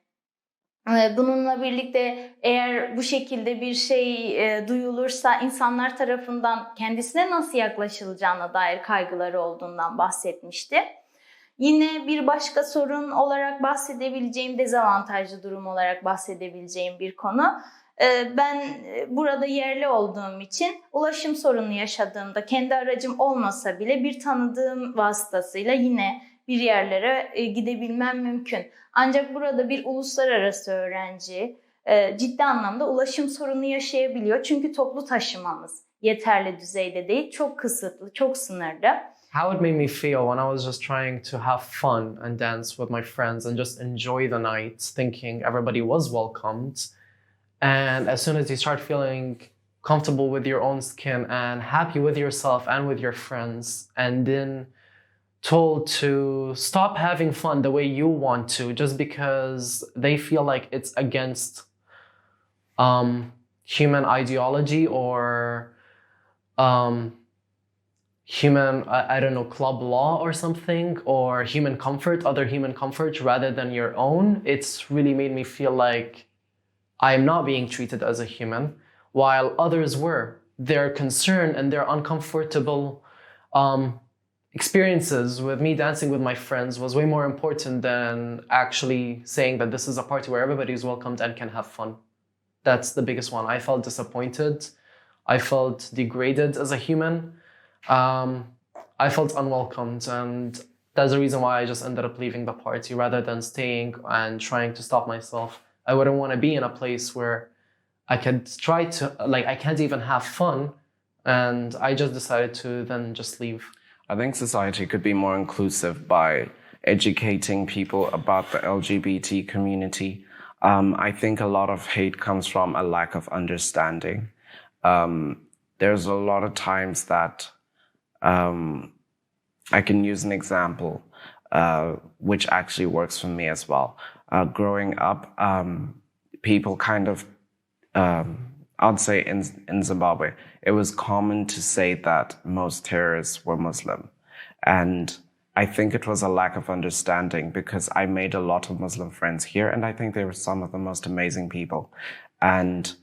bununla birlikte eğer bu şekilde bir şey duyulursa insanlar tarafından kendisine nasıl yaklaşılacağına dair kaygıları olduğundan bahsetmişti. Yine bir başka sorun olarak bahsedebileceğim, dezavantajlı durum olarak bahsedebileceğim bir konu. Ben burada yerli olduğum için ulaşım sorunu yaşadığımda kendi aracım olmasa bile bir tanıdığım vasıtasıyla yine bir yerlere gidebilmem mümkün. Ancak burada bir uluslararası öğrenci ciddi anlamda ulaşım sorunu yaşayabiliyor. Çünkü toplu taşımamız yeterli düzeyde değil, çok kısıtlı, çok sınırlı. how it made me feel when I was just trying to have fun and dance with my friends and just enjoy the night, thinking everybody was welcomed. And as soon as you start feeling comfortable with your own skin and happy with yourself and with your friends, and then told to stop having fun the way you want to just because they feel like it's against human ideology or human, I don't know, club law or something, or human comfort, other human comfort rather than your own, it's really made me feel like I'm not being treated as a human, while others were. Their concern and their uncomfortable experiences with me dancing with my friends was way more important than actually saying that this is a party where everybody is welcomed and can have fun. That's the biggest one. I felt disappointed. I felt degraded as a human. I felt unwelcomed, and that's the reason why I just ended up leaving the party rather than staying and trying to stop myself. I wouldn't want to be in a place where I could try to, like, I can't even have fun, and I just decided to then just leave. I think society could be more inclusive by educating people about the LGBT community. I think a lot of hate comes from a lack of understanding. There's a lot of times that I can use an example, which actually works for me as well. Growing up, people kind of, I'd say in Zimbabwe, it was common to say that most terrorists were Muslim. And I think it was a lack of understanding because I made a lot of Muslim friends here, and I think they were some of the most amazing people. And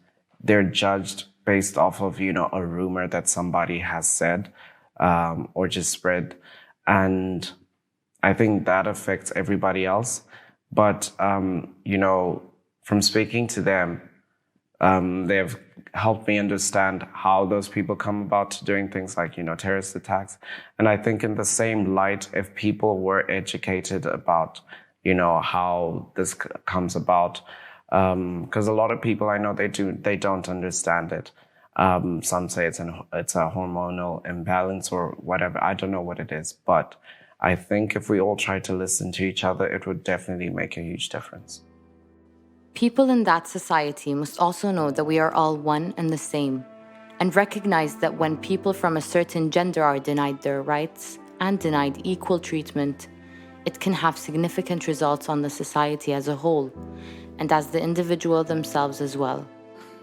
they're judged based off of, you know, a rumor that somebody has said or just spread. And I think that affects everybody else. But, you know, from speaking to them, they have helped me understand how those people come about doing things like, you know, terrorist attacks. And I think in the same light, if people were educated about, you know, how this comes about, because a lot of people I know, they don't understand it. Some say it's a hormonal imbalance or whatever. I don't know what it is, but I think if we all try to listen to each other, it would definitely make a huge difference. People in that society must also know that we are all one and the same, and recognize that when people from a certain gender are denied their rights and denied equal treatment, it can have significant results on the society as a whole, and as the individual themselves as well.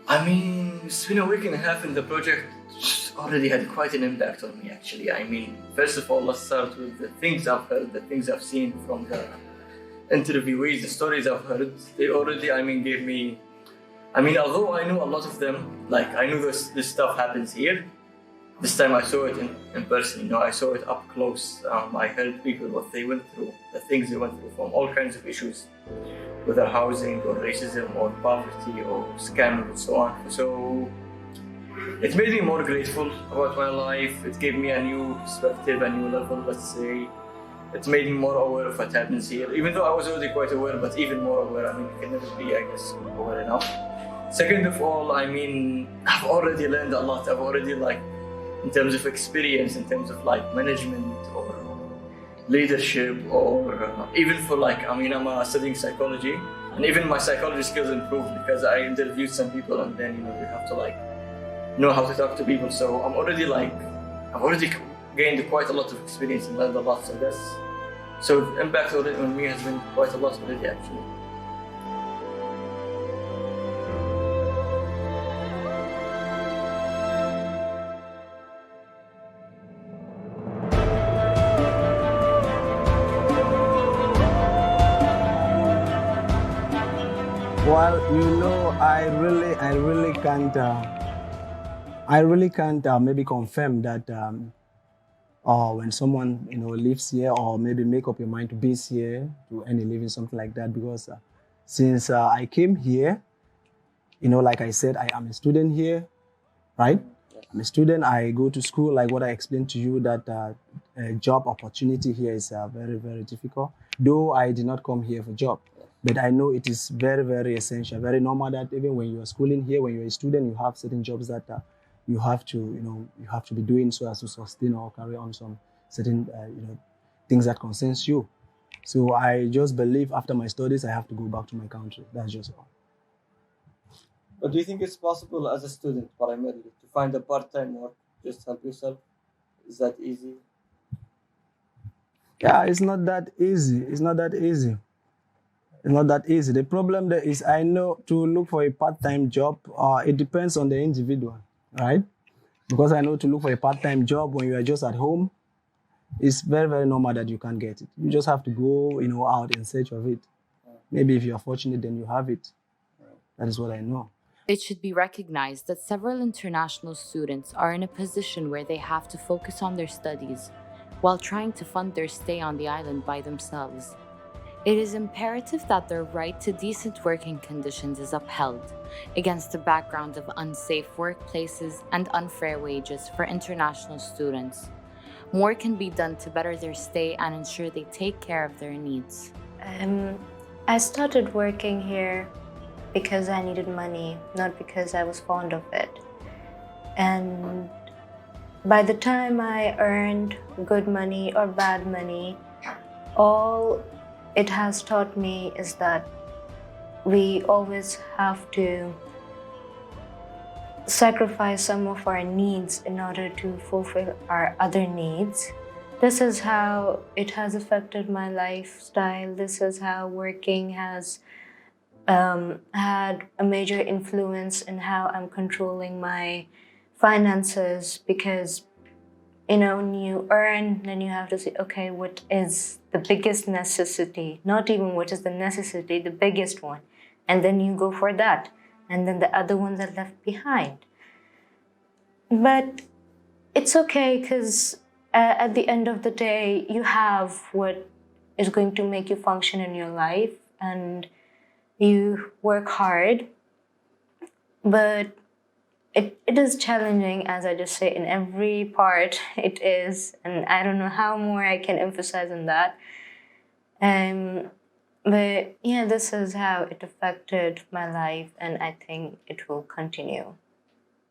I mean, it's been a week and a half, and the project already had quite an impact on me, actually. I mean, first of all, let's start with the things I've heard, the things I've seen from the interviewees, the stories I've heard. They already, gave me, although I knew a lot of them, like I knew this stuff happens here, this time I saw it in person, you know, I saw it up close. I heard people, what they went through, the things they went through from all kinds of issues, whether housing or racism or poverty or scam and so on. So it made me more grateful about my life. It gave me a new perspective, a new level, let's say. It made me more aware of what happens here, even though I was already quite aware, but even more aware. You can never be, I guess, aware enough. Second of all, I've already learned a lot. I've already, in terms of experience, in terms of management or leadership, or even for I'm studying psychology, and even my psychology skills improved because I interviewed some people, and then you have to know how to talk to people. So I've already gained quite a lot of experience and learned a lot. So the impact already on me has been quite a lot already, actually. Well, I really can't maybe confirm that when someone lives here, or maybe make up your mind to base here to earn a living, something like that, because since I came here, like I said, I am a student here, right? I'm a student. I go to school, like what I explained to you, that job opportunity here is very, very difficult. Though I did not come here for job. But I know it is very, very essential, very normal that even when you are schooling here, when you're a student, you have certain jobs that you have to be doing so as to sustain or carry on some certain things that concerns you. So I just believe after my studies, I have to go back to my country. That's just all. But do you think it's possible as a student primarily to find a part-time work, just help yourself? Is that easy? Yeah, it's not that easy. It's not that easy. It's not that easy. The problem there is I know to look for a part-time job, it depends on the individual, right? Because I know to look for a part-time job when you are just at home, it's very, very normal that you can't get it. You just have to go, out in search of it. Maybe if you're fortunate, then you have it. That is what I know. It should be recognized that several international students are in a position where they have to focus on their studies while trying to fund their stay on the island by themselves. It is imperative that their right to decent working conditions is upheld against the background of unsafe workplaces and unfair wages for international students. More can be done to better their stay and ensure they take care of their needs. I started working here because I needed money, not because I was fond of it. And by the time I earned good money or bad money, all it has taught me is that we always have to sacrifice some of our needs in order to fulfill our other needs. This is how it has affected my lifestyle. This is how working has had a major influence in how I'm controlling my finances, because when you earn, then you have to say, okay, what is the biggest necessity? Not even what is the necessity, the biggest one. And then you go for that. And then the other ones are left behind. But it's okay, because at the end of the day, you have what is going to make you function in your life, and you work hard. But it is challenging, as I just say, in every part it is, and I don't know how more I can emphasize on that. But yeah, this is how it affected my life, and I think it will continue.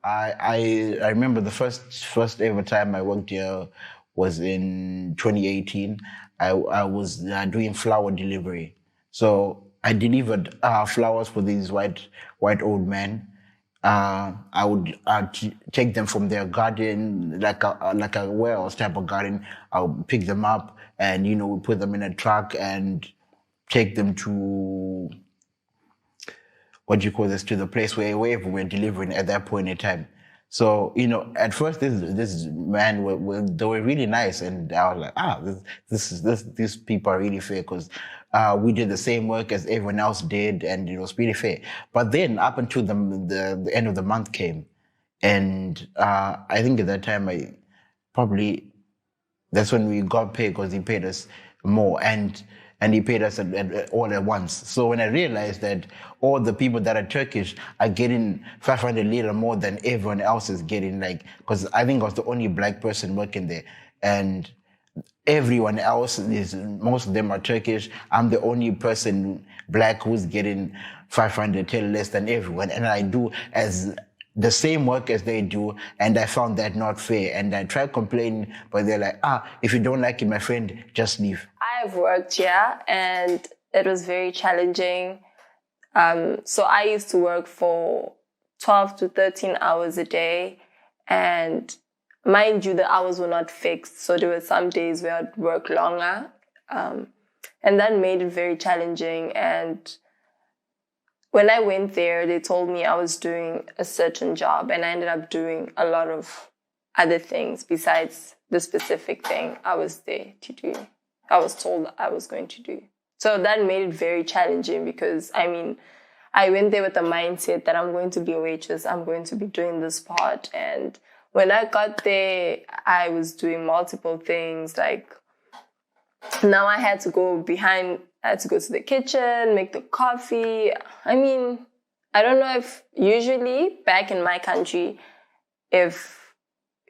I remember the first ever time I worked here was in 2018. I was doing flower delivery, so I delivered flowers for these white old men. I would take them from their garden, like a warehouse type of garden. I would pick them up and we put them in a truck and take them to to the place wherever we're delivering at that point in time. So at first this man they were really nice, and I was like, these people are really fair, because we did the same work as everyone else did, and it was pretty fair. But then up until the end of the month came, and I think at that time that's when we got paid, because he paid us more, and he paid us all at once. So when I realized that all the people that are Turkish are getting 500 lira more than everyone else is getting, because I think I was the only black person working there, and everyone else most of them are Turkish. I'm the only person black who's getting 500 less than everyone, and I do as the same work as they do, and I found that not fair. And I tried complaining, but they're like, if you don't like it, my friend, just leave. I've worked here, and it was very challenging. So I used to work for 12 to 13 hours a day, and mind you, the hours were not fixed. So there were some days where I'd work longer, and that made it very challenging. And when I went there, they told me I was doing a certain job, and I ended up doing a lot of other things besides the specific thing I was there to do. I was told I was going to do. So that made it very challenging, because I went there with the mindset that I'm going to be a waitress, I'm going to be doing this part. And when I got there, I was doing multiple things. Like, now I had to go to the kitchen, make the coffee. I don't know if usually back in my country, if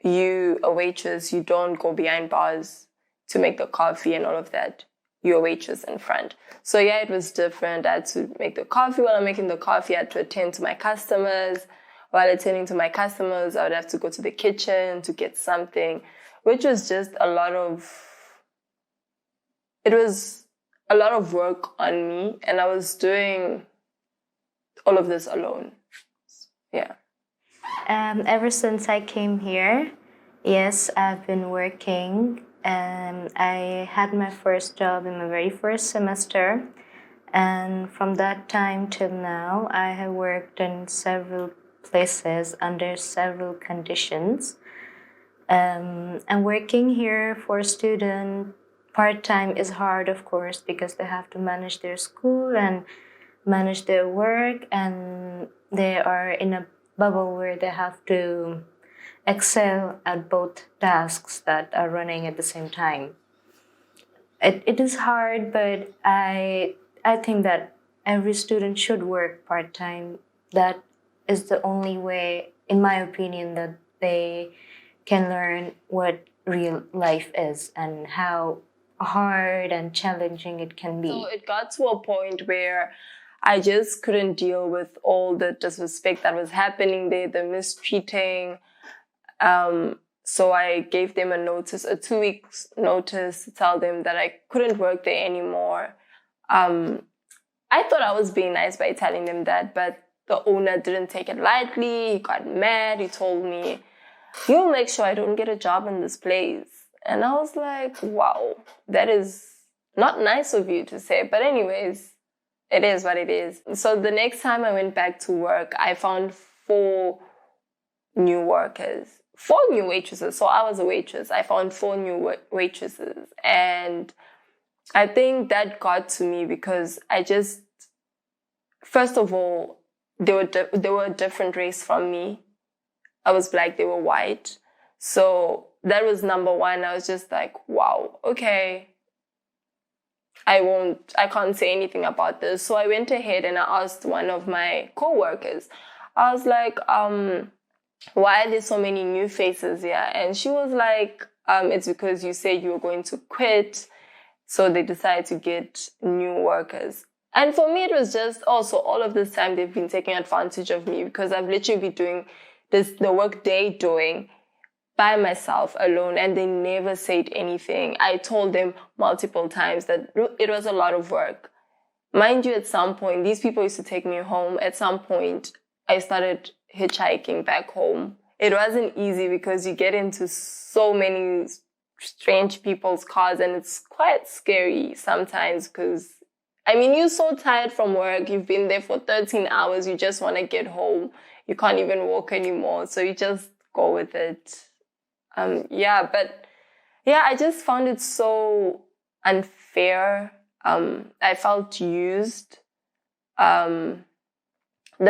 you a waitress, you don't go behind bars to make the coffee and all of that. You're a waitress in front. So yeah, it was different. I had to make the coffee. While I'm making the coffee, I had to attend to my customers. While attending to my customers, I would have to go to the kitchen to get something. which was just it was a lot of work on me, and I was doing all of this alone. Yeah. Ever since I came here, yes, I've been working. I had my first job in my very first semester, and from that time till now, I have worked in several places under several conditions. And working here for a student part-time is hard, of course, because they have to manage their school and manage their work, and they are in a bubble where they have to excel at both tasks that are running at the same time. It is hard, but I think that every student should work part-time. That is the only way, in my opinion, that they can learn what real life is and how hard and challenging it can be. So it got to a point where I just couldn't deal with all the disrespect that was happening there, the mistreating. So I gave them a 2 weeks notice to tell them that I couldn't work there anymore. I thought I was being nice by telling them that, but the owner didn't take it lightly. He got mad. He told me, "You'll make sure I don't get a job in this place." And I was like, wow, that is not nice of you to say. But anyways, it is what it is. So the next time I went back to work, I found 4 new workers, 4 new waitresses. So I was a waitress. I found 4 new waitresses. And I think that got to me because first of all, they were a different race from me. I was black, they were white. So that was number one. I was just like, wow, okay. I can't say anything about this. So I went ahead and I asked one of my co-workers. I was like, why are there so many new faces here? And she was like, it's because you said you were going to quit. So they decided to get new workers. And for me, it was just also all of this time they've been taking advantage of me because I've literally been doing the work they're doing by myself alone, and they never said anything. I told them multiple times that it was a lot of work. Mind you, at some point, these people used to take me home. At some point, I started hitchhiking back home. It wasn't easy because you get into so many strange people's cars, and it's quite scary sometimes because, you're so tired from work. You've been there for 13 hours. You just want to get home. You can't even walk anymore. So you just go with it. I just found it so unfair. I felt used. The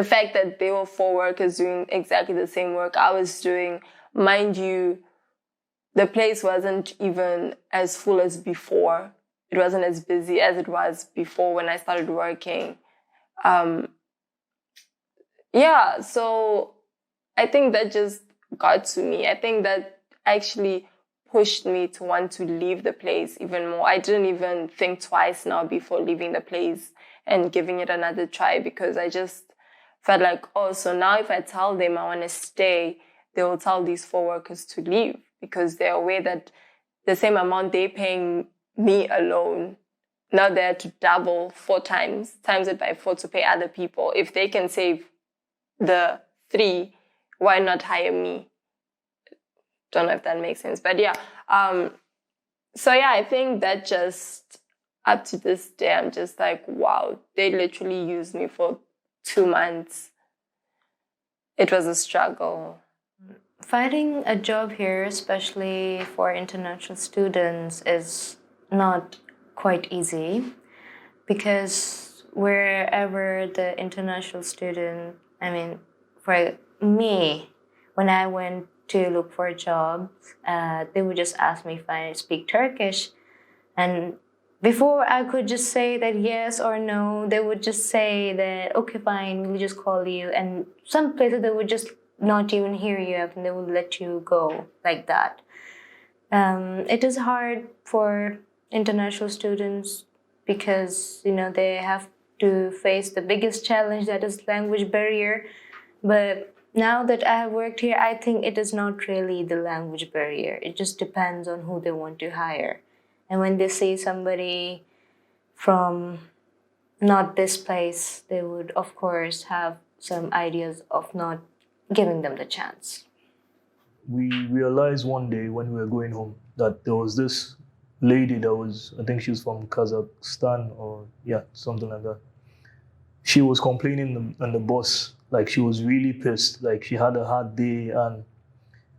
fact that they were 4 workers doing exactly the same work I was doing, mind you, the place wasn't even as full as before. It wasn't as busy as it was before when I started working. So I think that just got to me. I think that actually pushed me to want to leave the place even more. I didn't even think twice now before leaving the place and giving it another try because I just felt like, so now if I tell them I want to stay, they will tell these 4 workers to leave because they're aware that the same amount they're paying me alone, now they have to double 4 times it by 4 to pay other people. If they can save the 3, why not hire me? Don't know if that makes sense, but I think that just up to this day, I'm just like, wow, they literally used me for 2 months. It was a struggle. Finding a job here, especially for international students, is not quite easy because wherever the international student, for me, when I went to look for a job, they would just ask me if I speak Turkish. And before I could just say that yes or no, they would just say that, okay, fine, we'll just call you. And some places they would just not even hear you and they would let you go like that. It is hard for international students because, they have to face the biggest challenge, that is language barrier. But now that I have worked here, I think it is not really the language barrier. It just depends on who they want to hire. And when they see somebody from not this place, they would, of course, have some ideas of not giving them the chance. We realized one day when we were going home that there was this lady that was, I think she was from Kazakhstan or something like that. She was complaining on the bus, like she was really pissed, like she had a hard day and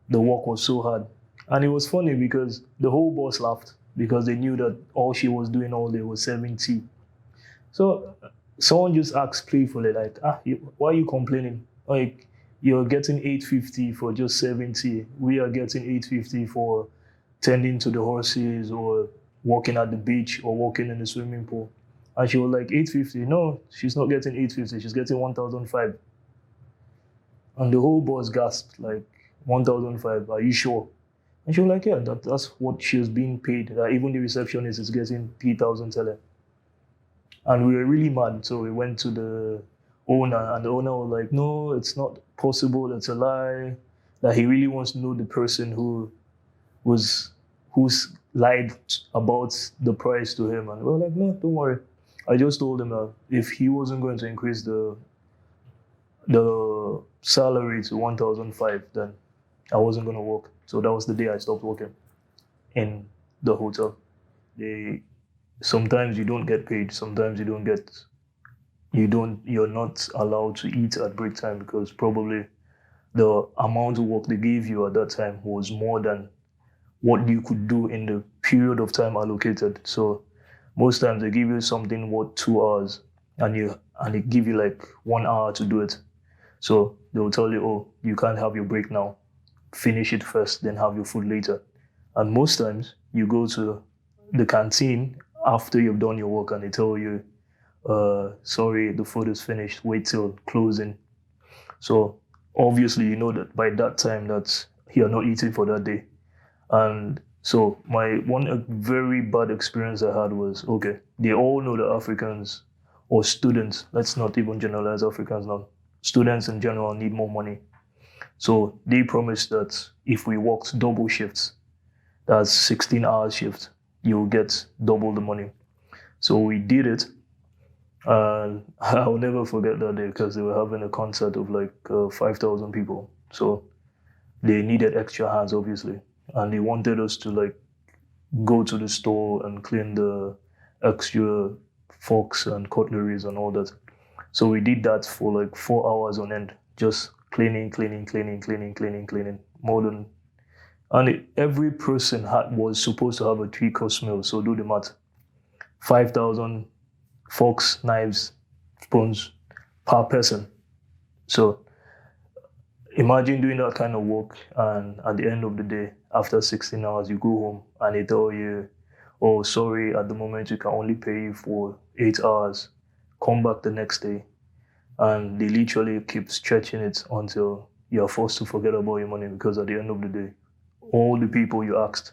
the work was so hard. And it was funny because the whole bus laughed because they knew that all she was doing all day was serving tea. So someone just asked playfully, like, why are you complaining? Like, you're getting $8.50 for just serving tea. We are getting $8.50 for tending to the horses or walking at the beach or walking in the swimming pool. And she was like, $8.50? No, she's not getting $8.50. She's getting $1,500. And the whole bus gasped, like, $1,500, are you sure? And she was like, yeah, that's what she was being paid. Even the receptionist is getting 3,000 tele. And we were really mad. So we went to the owner, and the owner was like, no, it's not possible, it's a lie. That he really wants to know the person who's lied about the price to him. And we were like, no, don't worry. I just told him that if he wasn't going to increase the salary to $1,500, then I wasn't going to work. So that was the day I stopped working in the hotel. Sometimes you don't get paid. Sometimes you're not allowed to eat at break time because probably the amount of work they gave you at that time was more than what you could do in the period of time allocated. So most times they give you something worth 2 hours and they give you like 1 hour to do it. So they will tell you, oh, you can't have your break now. Finish it first, then have your food later. And most times you go to the canteen after you've done your work and they tell you, sorry, the food is finished, wait till closing. So obviously you know that by that time that you're not eating for that day. And so a very bad experience I had was, okay, they all know that Africans or students, let's not even generalize Africans now, students in general need more money. So they promised that if we worked double shifts, that's 16-hour shift, you'll get double the money. So we did it. And I'll never forget that day because they were having a concert of like 5,000 people. So they needed extra hands, obviously. And they wanted us to like go to the store and clean the extra forks and cutleries and all that. So we did that for like 4 hours on end, just cleaning. Every person was supposed to have a 3-course meal. So do the math. 5,000 forks, knives, spoons per person. So imagine doing that kind of work, and at the end of the day, after 16 hours, you go home and they tell you, oh, sorry, at the moment we can only pay you for 8 hours. Come back the next day. And they literally keep stretching it until you're forced to forget about your money, because at the end of the day, all the people you asked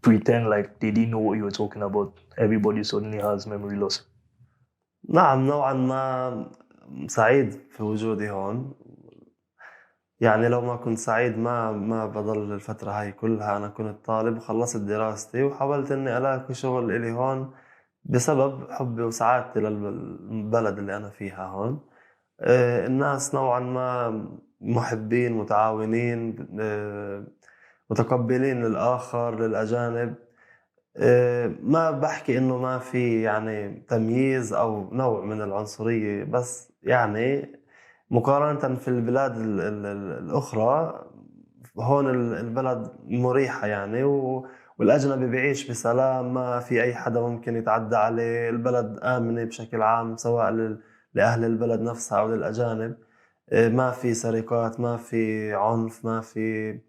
pretend like they didn't know what you were talking about. Everybody suddenly has memory loss. نعم، نوعا ما سعيد في وجودي هون. يعني لو ما كنت سعيد ما بضل الفترة هاي كلها. أنا كنت طالب وخلصت دراستي وحاولت إني ألاقي شغل إلي هون بسبب حبي وسعادتي للبلد اللي أنا فيها هون. الناس نوعا ما محبين، متعاونين، متقبلين للآخر، للأجانب. ما بحكي إنه ما في يعني تمييز أو نوع من العنصرية، بس يعني مقارنة في البلاد الأخرى هون البلد مريحة يعني، والأجنبي بيعيش بسلام، ما في أي حدا ممكن يتعدى عليه. البلد آمنة بشكل عام سواء لأهل البلد نفسها أو للأجانب. ما في سرقات، ما في عنف، ما في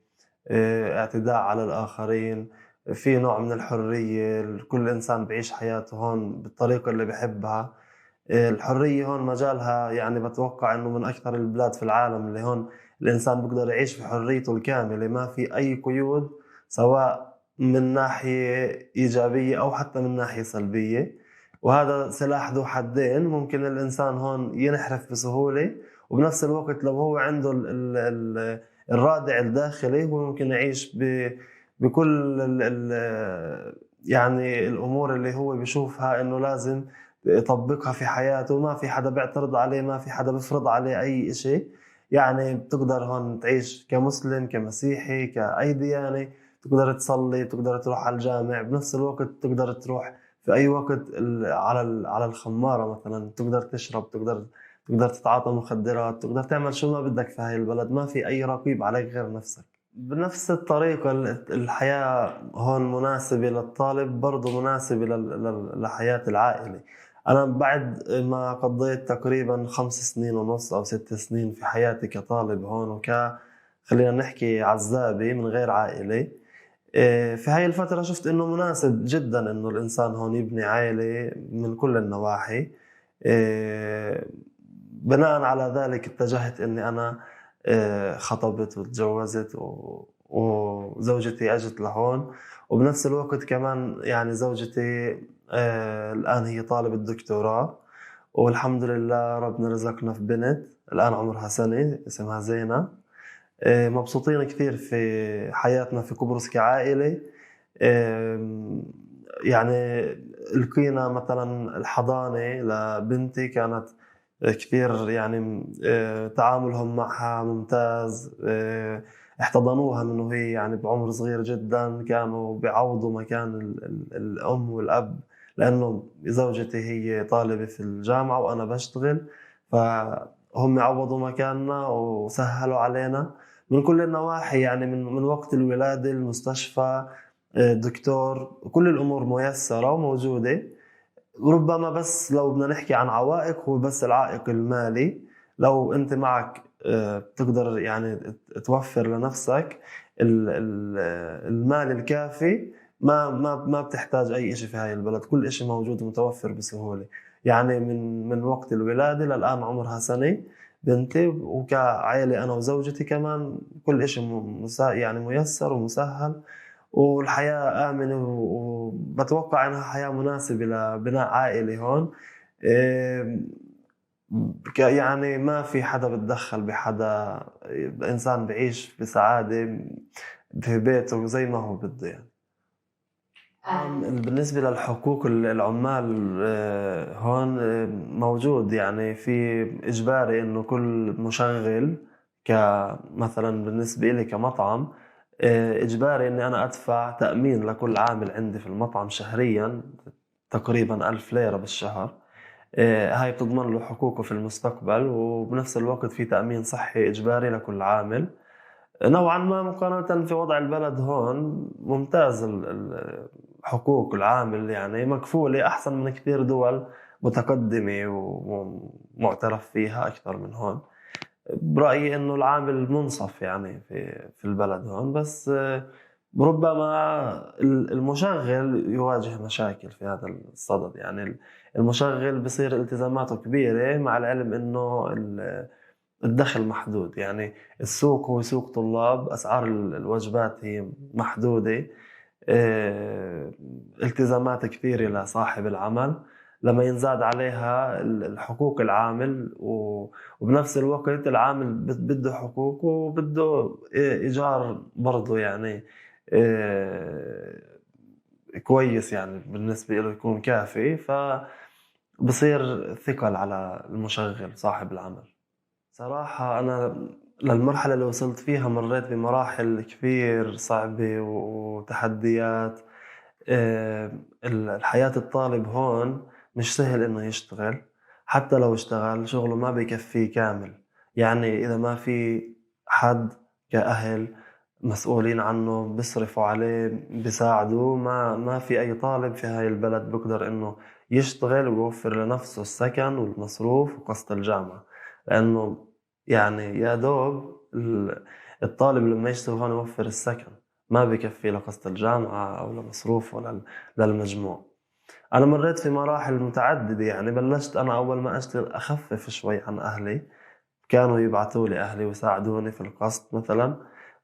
اعتداء على الآخرين. في نوع من الحرية، كل إنسان بيعيش حياته هون بالطريقة اللي بيحبها. الحرية هون مجالها يعني بتوقع إنه من أكثر البلاد في العالم اللي هون الإنسان بيقدر يعيش في حريته الكاملة، ما في أي قيود سواء من ناحية إيجابية أو حتى من ناحية سلبية. وهذا سلاح ذو حدين، ممكن الإنسان هون ينحرف بسهولة وبنفس الوقت لو هو عنده الرادع الداخلي هو ممكن يعيش بكل يعني الأمور اللي هو بيشوفها إنه لازم يطبقها في حياته. ما في حدا بيعترض عليه، ما في حدا بيفرض عليه أي شيء. يعني بتقدر هون تعيش كمسلم، كمسيحي، كأي ديانة، تقدر تصلي، تقدر تروح على الجامع، بنفس الوقت تقدر تروح في أي وقت على الخمارة مثلا، تقدر تشرب، تقدر تتعاطى مخدرات، تقدر تعمل شو ما بدك في هاي البلد. ما في أي رقيب عليك غير نفسك. بنفس الطريقة الحياة هون مناسبة للطالب، برضو مناسبة لحياة العائلة. أنا بعد ما قضيت تقريبا 5 سنين ونص أو 6 سنين في حياتي كطالب هون خلينا نحكي عزابي من غير عائلة، في هاي الفترة شفت إنه مناسب جدا إنه الإنسان هون يبني عائلة من كل النواحي. بناء على ذلك اتجهت إني أنا خطبت وتجوزت وزوجتي أجت لهون. وبنفس الوقت كمان يعني زوجتي الآن هي طالبة دكتوراه، والحمد لله ربنا رزقنا في بنت الآن عمرها سنة اسمها زينة. مبسوطين كثير في حياتنا في قبرص كعائلة. يعني لقينا مثلا الحضانة لبنتي كانت كثير يعني تعاملهم معها ممتاز. احتضنوها من وهي يعني بعمر صغير جدا، كانوا بيعوضوا مكان الأم والأب، لأنه زوجتي هي طالبة في الجامعة وأنا بشتغل، فهم عوضوا مكاننا وسهلوا علينا من كل النواحي. يعني من وقت الولادة، المستشفى، دكتور، كل الأمور ميسرة وموجودة. ربما بس لو بدنا نحكي عن عوائق، هو بس العائق المالي. لو أنت معك بتقدر يعني توفر لنفسك المال الكافي، ما بتحتاج أي شيء في هاي البلد. كل شيء موجود ومتوفر بسهولة. يعني من وقت الولادة للآن عمرها سنة بنتي، وكعائلة أنا وزوجتي كمان كل شيء يعني ميسر ومسهل، والحياة آمنة، وبتوقع أنها حياة مناسبة لبناء عائلة هون. يعني ما في حدا بتدخل بحدا، الإنسان بعيش بسعادة في بيته زي ما هو بده يعني. بالنسبة للحقوق العمال هون موجود، يعني في إجباري إنه كل مشغل كمثلا بالنسبة لي كمطعم إجباري إني أنا أدفع تأمين لكل عامل عندي في المطعم شهريا تقريبا 1000 ليرة بالشهر. هاي بتضمن له حقوقه في المستقبل، وبنفس الوقت في تأمين صحي إجباري لكل عامل. نوعا ما مقارنة في وضع البلد هون ممتاز حقوق العامل، يعني مكفولة أحسن من كثير دول متقدمة ومعترف فيها أكثر من هون. برأيي إنه العامل منصف يعني في البلد هون، بس ربما المشغل يواجه مشاكل في هذا الصدد. يعني المشغل بصير التزاماته كبيرة، مع العلم إنه الدخل محدود. يعني السوق هو سوق طلاب، أسعار الوجبات هي محدودة، التزامات كثيرة لصاحب العمل. لما ينزاد عليها الحقوق العامل، وبنفس الوقت العامل بده حقوق وبده إيجار برضه يعني كويس، يعني بالنسبة له يكون كافي، فبصير ثقل على المشغل صاحب العمل. صراحة أنا للمرحلة اللي وصلت فيها مريت بمراحل كثير صعبة وتحديات. الحياة الطالب هون مش سهل إنه يشتغل، حتى لو اشتغل شغله ما بيكفيه كامل. يعني إذا ما في حد كأهل مسؤولين عنه بيصرفوا عليه بيساعدوا، ما في أي طالب في هاي البلد بيقدر إنه يشتغل ويوفر لنفسه السكن والمصروف وقسط الجامعة. لأنه يعني يا دوب الطالب لما يشتغل هون يوفر السكن، ما بيكفي لقسط الجامعة أو لمصروف ولا للمجموع. أنا مريت في مراحل متعددة. يعني بلشت أنا أول ما أشتغل أخفف شوي عن أهلي، كانوا يبعثوا لي أهلي ويساعدوني في القسط مثلا،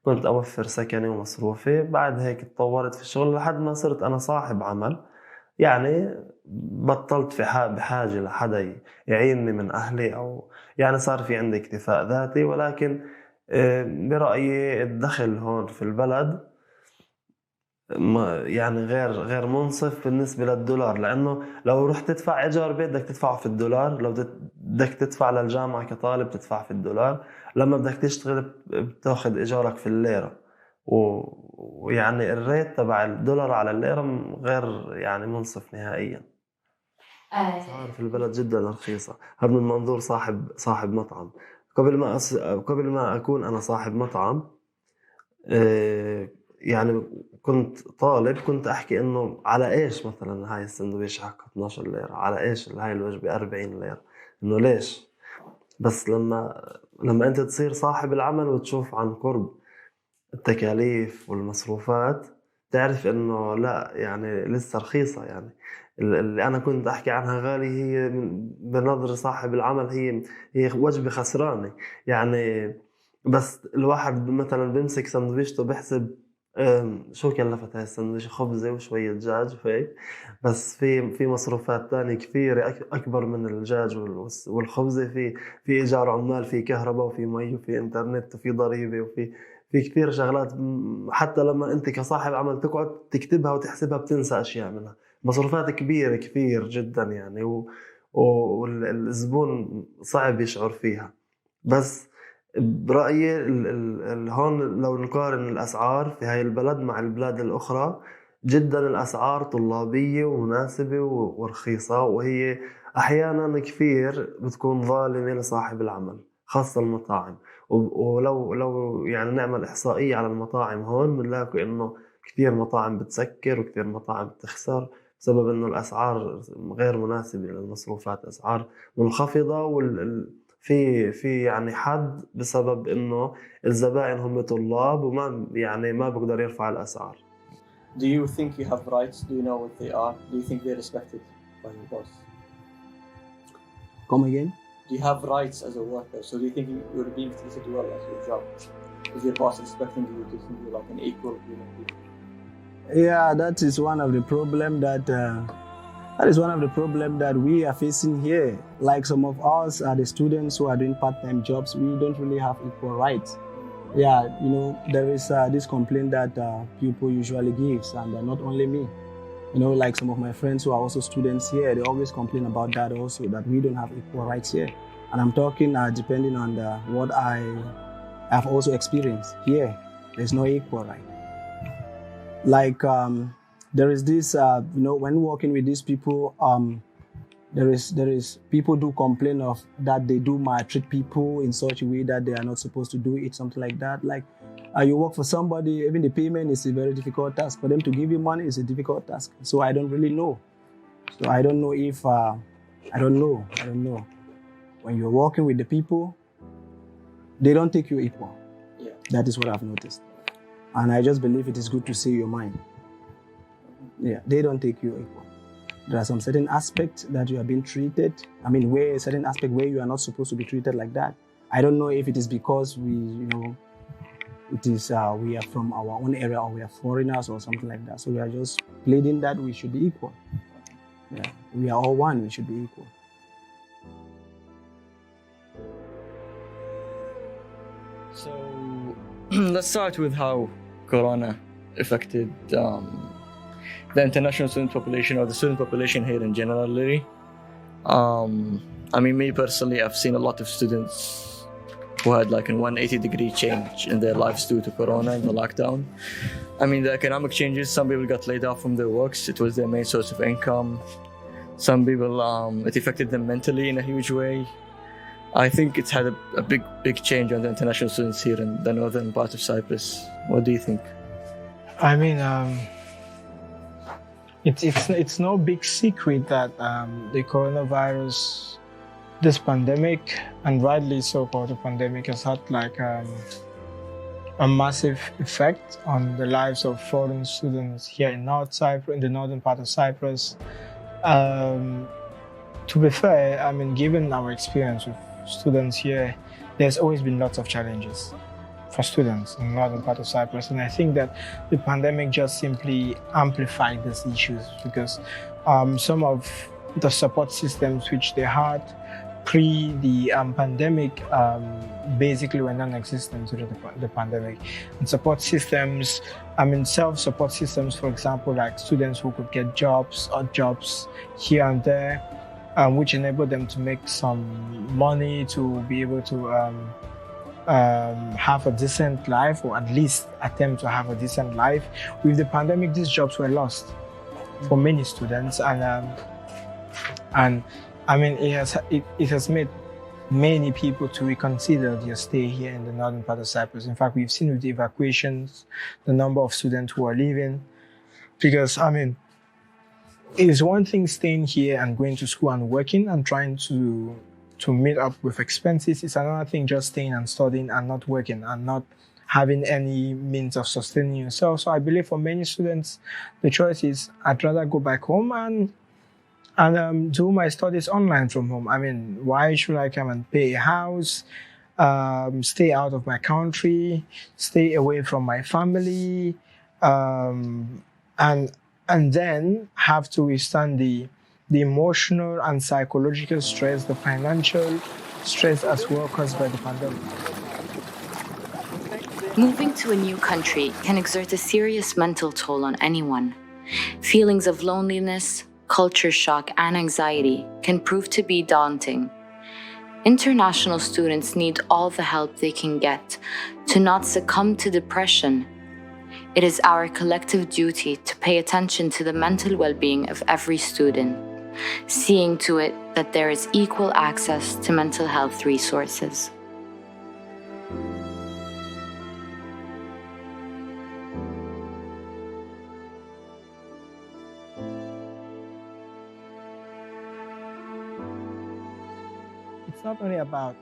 كنت أوفر سكني ومصروفي. بعد هيك تطورت في الشغل لحد ما صرت أنا صاحب عمل، يعني بطلت بحاجة لحدا يعينني من أهلي، أو يعني صار في عندي اكتفاء ذاتي. ولكن برأيي الدخل هون في البلد يعني غير منصف بالنسبة للدولار، لأنه لو رحت تدفع إيجار بيت بدك تدفعه في الدولار، لو بدك تدفع للجامعة كطالب تدفع في الدولار، لما بدك تشتغل بتاخد إيجارك في الليرة. ويعني الريت تبع الدولار على الليرة غير يعني منصف نهائيا. صار في البلد جدا رخيصة. هذا من منظور صاحب مطعم. قبل ما أكون أنا صاحب مطعم، يعني كنت طالب، كنت أحكي إنه على إيش مثلا هاي السندويش حق 12 ليرة، على إيش هاي الوجبة 40 ليرة، إنه ليش؟ بس لما أنت تصير صاحب العمل وتشوف عن قرب التكاليف والمصروفات، تعرف إنه لا، يعني لسه رخيصة. يعني اللي أنا كنت أحكي عنها غالي، هي بنظر صاحب العمل هي وجبة خسرانة. يعني بس الواحد مثلا بيمسك سندويشته بحسب شو كلفت هاي السندويشة، خبزة وشوية دجاج وهيك، بس في مصروفات تانية كثيرة أكبر من الدجاج والخبزة. في إيجار عمال، في كهرباء، وفي مي، وفي إنترنت، وفي ضريبة، وفي كثير شغلات. حتى لما أنت كصاحب عمل تقعد تكتبها وتحسبها بتنسى أشياء منها. مصروفات كبيرة كثير جدا يعني، والزبون صعب يشعر فيها. بس برأيي هون لو نقارن الأسعار في هاي البلد مع البلاد الأخرى، جدا الأسعار طلابية ومناسبة ورخيصة، وهي أحيانا كثير بتكون ظالمة لصاحب العمل، خاصة المطاعم. ولو يعني نعمل إحصائية على المطاعم هون بنلاقي إنه كثير مطاعم بتسكر وكثير مطاعم بتخسر بسبب إنه الأسعار غير مناسبة للمصروفات، أسعار منخفضة، في يعني حد بسبب إنه الزبائن هم طلاب وما يعني ما بقدر يرفع الأسعار. Do you think you have rights? Do you know what they are? Do you think they're respected by your boss? Come again? Do you have rights as a worker? So do you think you're being treated well at your job? Is your boss respecting you, treating you like an equal human being? Yeah, that is one of the problem that we are facing here. Like some of us are the students who are doing part-time jobs, we don't really have equal rights. Yeah, you know, there is this complaint that people usually give, and not only me. You know, like some of my friends who are also students here, they always complain about that also, that we don't have equal rights here. And I'm talking depending on what I have also experienced here. There's no equal right. Like there is this, you know, when working with these people, there is people do complain of that they do maltreat people in such a way that they are not supposed to do it, something like that. Like you work for somebody, even the payment is a very difficult task. For them to give you money is a difficult task. So I don't really know. So I don't know if, I don't know. When you're working with the people, they don't take you equal. Yeah. That is what I've noticed. And I just believe it is good to say your mind. Yeah, they don't take you equal. There are some certain aspects that you are being treated. I mean, where certain aspect where you are not supposed to be treated like that. I don't know if it is because we are from our own area, or we are foreigners or something like that. So we are just pleading that we should be equal. Yeah, we are all one. We should be equal. So let's start with how Corona affected the international student population, or the student population here in general. I mean, me personally, I've seen a lot of students who had like a 180-degree change in their lives due to Corona and the lockdown. I mean, the economic changes, some people got laid off from their works. It was their main source of income. Some people, it affected them mentally in a huge way. I think it's had a big change on the international students here in the northern part of Cyprus. What do you think? I mean, it's no big secret that the coronavirus, this pandemic, and rightly so called the pandemic, has had like a massive effect on the lives of foreign students here in North Cyprus, in the northern part of Cyprus. To be fair, I mean, given our experience with students here, there's always been lots of challenges for students in the northern part of Cyprus, and I think that the pandemic just simply amplified these issues, because some of the support systems which they had pre the pandemic basically were non-existent during the pandemic. And support systems, self-support systems, for example, like students who could get jobs or jobs here and there, which enabled them to make some money to be able to have a decent life, or at least attempt to have a decent life. With the pandemic, these jobs were lost for many students, and it has made many people to reconsider their stay here in the northern part of Cyprus. In fact, we've seen with the evacuations, the number of students who are leaving, because it is one thing staying here and going to school and working and trying to meet up with expenses. It's another thing just staying and studying and not working and not having any means of sustaining yourself. So I believe for many students, the choice is I'd rather go back home and do my studies online from home. Why should I come and pay a house, stay out of my country, stay away from my family, and then have to withstand the emotional and psychological stress, the financial stress as well caused by the pandemic. Moving to a new country can exert a serious mental toll on anyone. Feelings of loneliness, culture shock, and anxiety can prove to be daunting. International students need all the help they can get to not succumb to depression. It is our collective duty to pay attention to the mental well-being of every student, seeing to it that there is equal access to mental health resources. It's not only about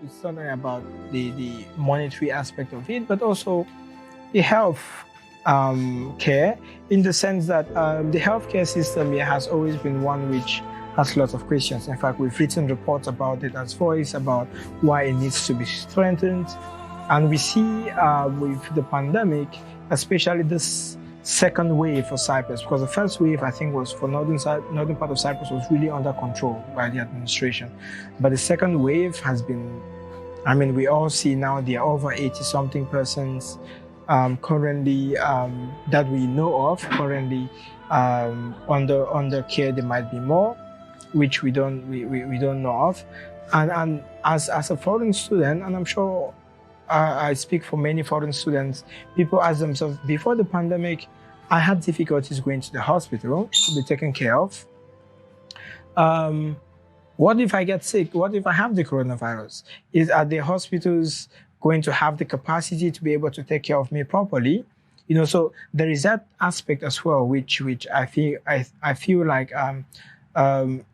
the monetary aspect of it, but also the health care, in the sense that the healthcare system here has always been one which has lots of questions. In fact, we've written reports about it as VOIS, about why it needs to be strengthened. And we see with the pandemic, especially this second wave for Cyprus, because the first wave, I think, was for northern part of Cyprus was really under control by the administration. But the second wave has been, we all see now there are over 80-something persons currently that we know of currently under care. There might be more, which we don't know of. And as a foreign student, and I'm sure I speak for many foreign students, people ask themselves, before the pandemic, I had difficulties going to the hospital to be taken care of. What if I get sick? What if I have the coronavirus? Are the hospitals going to have the capacity to be able to take care of me properly? So there is that aspect as well, which I feel like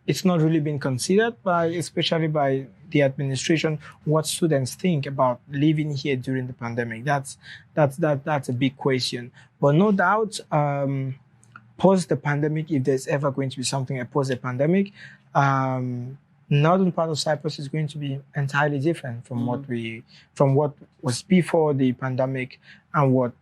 it's not really been considered especially by the administration, what students think about living here during the pandemic. That's a big question. But no doubt, post the pandemic, if there's ever going to be something post the pandemic, northern part of Cyprus is going to be entirely different from what was before the pandemic and what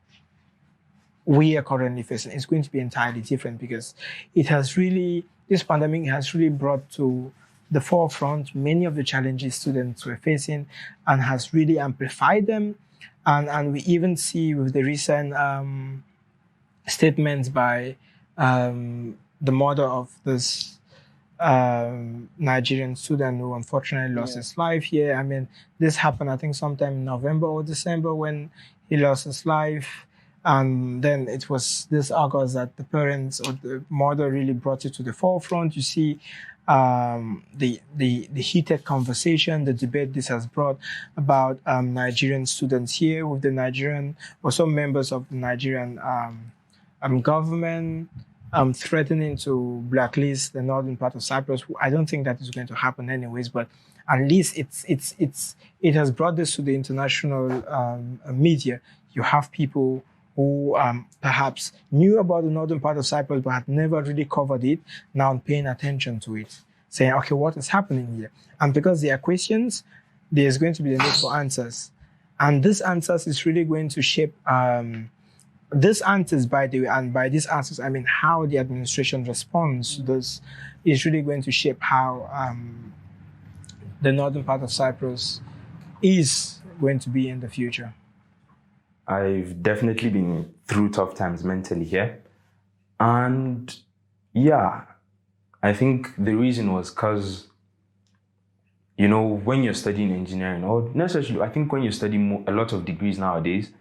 we are currently facing. It's going to be entirely different because this pandemic has really brought to the forefront many of the challenges students were facing and has really amplified them. And we even see with the recent statements by the mother of this Nigerian student who unfortunately lost his life here. This happened, I think, sometime in November or December when he lost his life. And then it was this August that the parents or the mother really brought it to the forefront. You see the heated conversation, the debate this has brought about Nigerian students here with the Nigerian, or some members of the Nigerian government threatening to blacklist the northern part of Cyprus. I don't think that is going to happen anyways, but at least it has brought this to the international media. You have people who perhaps knew about the northern part of Cyprus but had never really covered it, now paying attention to it, saying, okay, what is happening here? And because there are questions, there's going to be the need for answers. And these answers is really going to shape these answers, by the way, and by these answers, I mean how the administration responds to this is really going to shape how the northern part of Cyprus is going to be in the future. I've definitely been through tough times mentally here. And yeah, I think the reason was because, you know, when you're studying engineering, or necessarily, I think when you study a lot of degrees nowadays,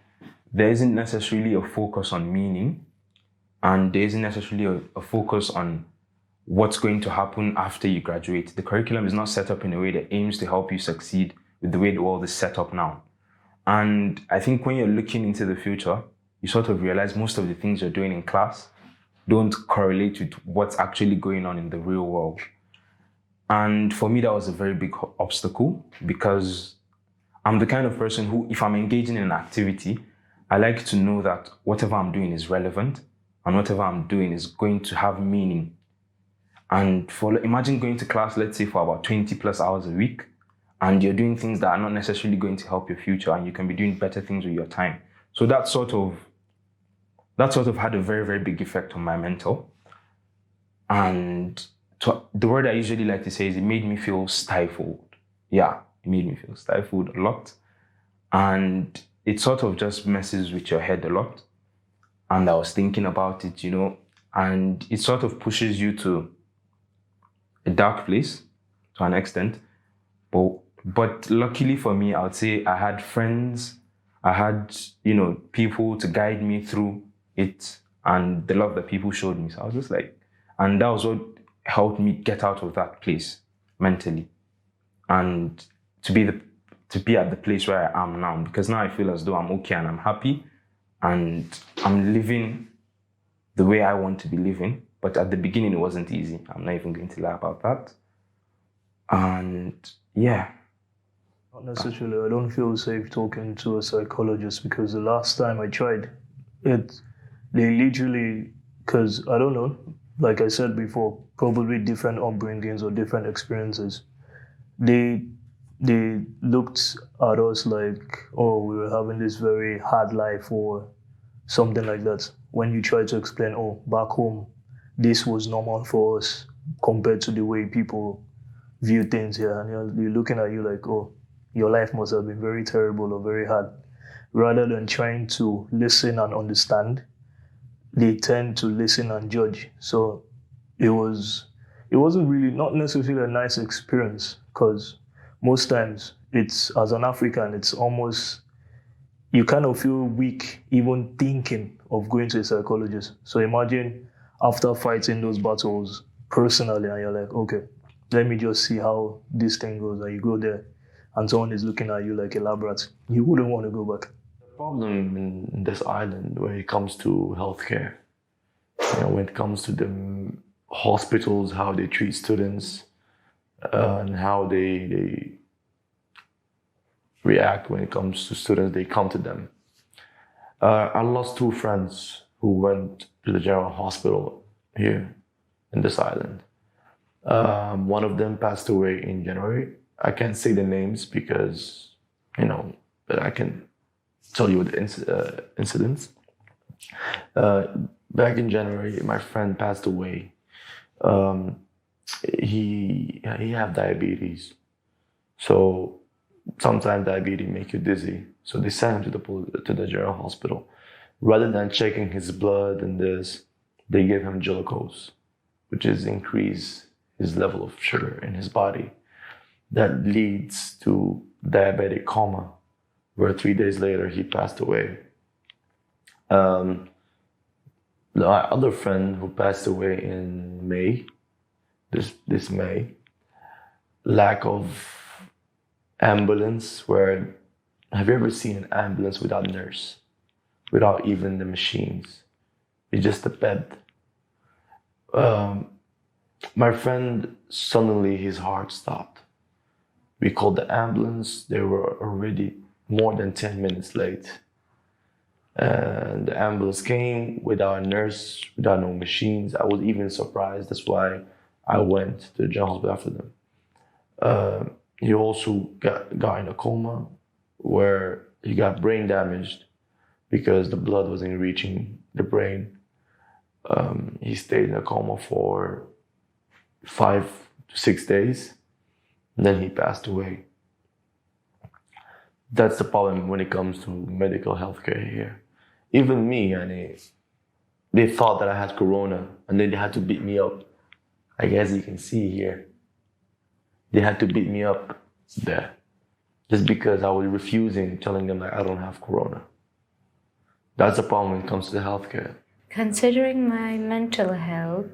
there isn't necessarily a focus on meaning, and there isn't necessarily a focus on what's going to happen after you graduate. The curriculum is not set up in a way that aims to help you succeed with the way the world is set up now. And I think when you're looking into the future, you sort of realize most of the things you're doing in class don't correlate with what's actually going on in the real world. And for me, that was a very big obstacle, because I'm the kind of person who, if I'm engaging in an activity, I like to know that whatever I'm doing is relevant and whatever I'm doing is going to have meaning. And imagine going to class, let's say, for about 20 plus hours a week, and you're doing things that are not necessarily going to help your future, and you can be doing better things with your time. So that sort of had a very, very big effect on my mental. And the word I usually like to say is it made me feel stifled. Yeah, it made me feel stifled a lot. And it sort of just messes with your head a lot. And I was thinking about it, you know, and it sort of pushes you to a dark place to an extent. But luckily for me, I would say I had friends, I had, you know, people to guide me through it, and the love that people showed me. So I was just like, and that was what helped me get out of that place mentally, and to be at the place where I am now, because now I feel as though I'm okay and I'm happy and I'm living the way I want to be living. But at the beginning, it wasn't easy. I'm not even going to lie about that. And yeah. Not necessarily. I don't feel safe talking to a psychologist, because the last time I tried it, they literally, because I don't know, like I said before, probably different upbringings or different experiences. They looked at us like, oh, we were having this very hard life or something like that. When you try to explain, oh, back home, this was normal for us compared to the way people view things here. And you're looking at you like, oh, your life must have been very terrible or very hard. Rather than trying to listen and understand, they tend to listen and judge. So it wasn't really, not necessarily a nice experience, because most times it's, as an African, it's almost, you kind of feel weak even thinking of going to a psychologist. So imagine after fighting those battles personally, and you're like, okay, let me just see how this thing goes, and you go there and someone is looking at you like a lab rat, you wouldn't want to go back. The problem in this island when it comes to healthcare, you know, when it comes to the hospitals, how they treat students, and how they react when it comes to students, they come to them. I lost 2 friends who went to the general hospital here in this island. One of them passed away in January. I can't say the names because, you know, but I can tell you the incidents. Back in January, my friend passed away. He had diabetes. So sometimes diabetes make you dizzy. So they sent him to the general hospital. Rather than checking his blood and this, they gave him glucose, which is increase his level of sugar in his body. That leads to diabetic coma, where 3 days later he passed away. The other friend who passed away in May, this May, lack of ambulance. Where have you ever seen an ambulance without nurse, without even the machines? It's just a bed. My friend, suddenly his heart stopped. We called the ambulance. They were already more than 10 minutes late. And the ambulance came without a nurse, without no machines. I was even surprised. That's why I went to the general hospital after them. He also got in a coma where he got brain damaged. because the blood wasn't reaching the brain. He stayed in a coma for 5 to 6 days, and then he passed away. That's the problem when it comes to medical healthcare here. Even me, they thought that I had corona, and then they had to beat me up. I guess you can see here. They had to beat me up there, just because I was refusing, telling them that I don't have corona. That's the problem when it comes to the healthcare. Considering my mental health,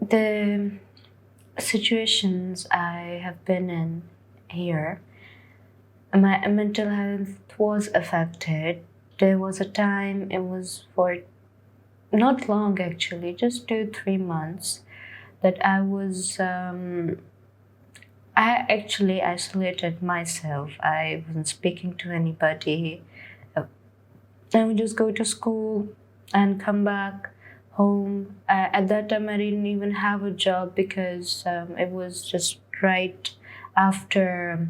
the situations I have been in here, my mental health was affected. There was a time, it was for not long actually, just 2-3 months, that I was, I actually isolated myself. I wasn't speaking to anybody. I would just go to school and come back home. At that time, I didn't even have a job because it was just right after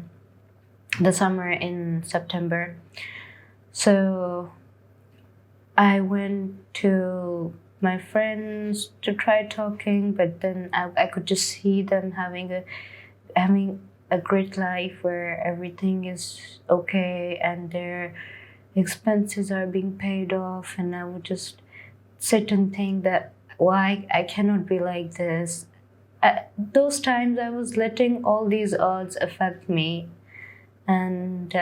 the summer in September. So I went to my friends to try talking, but then I could just see them having a great life where everything is okay and their expenses are being paid off, and I would just sit and think that why I cannot be like this. At those times I was letting all these odds affect me, and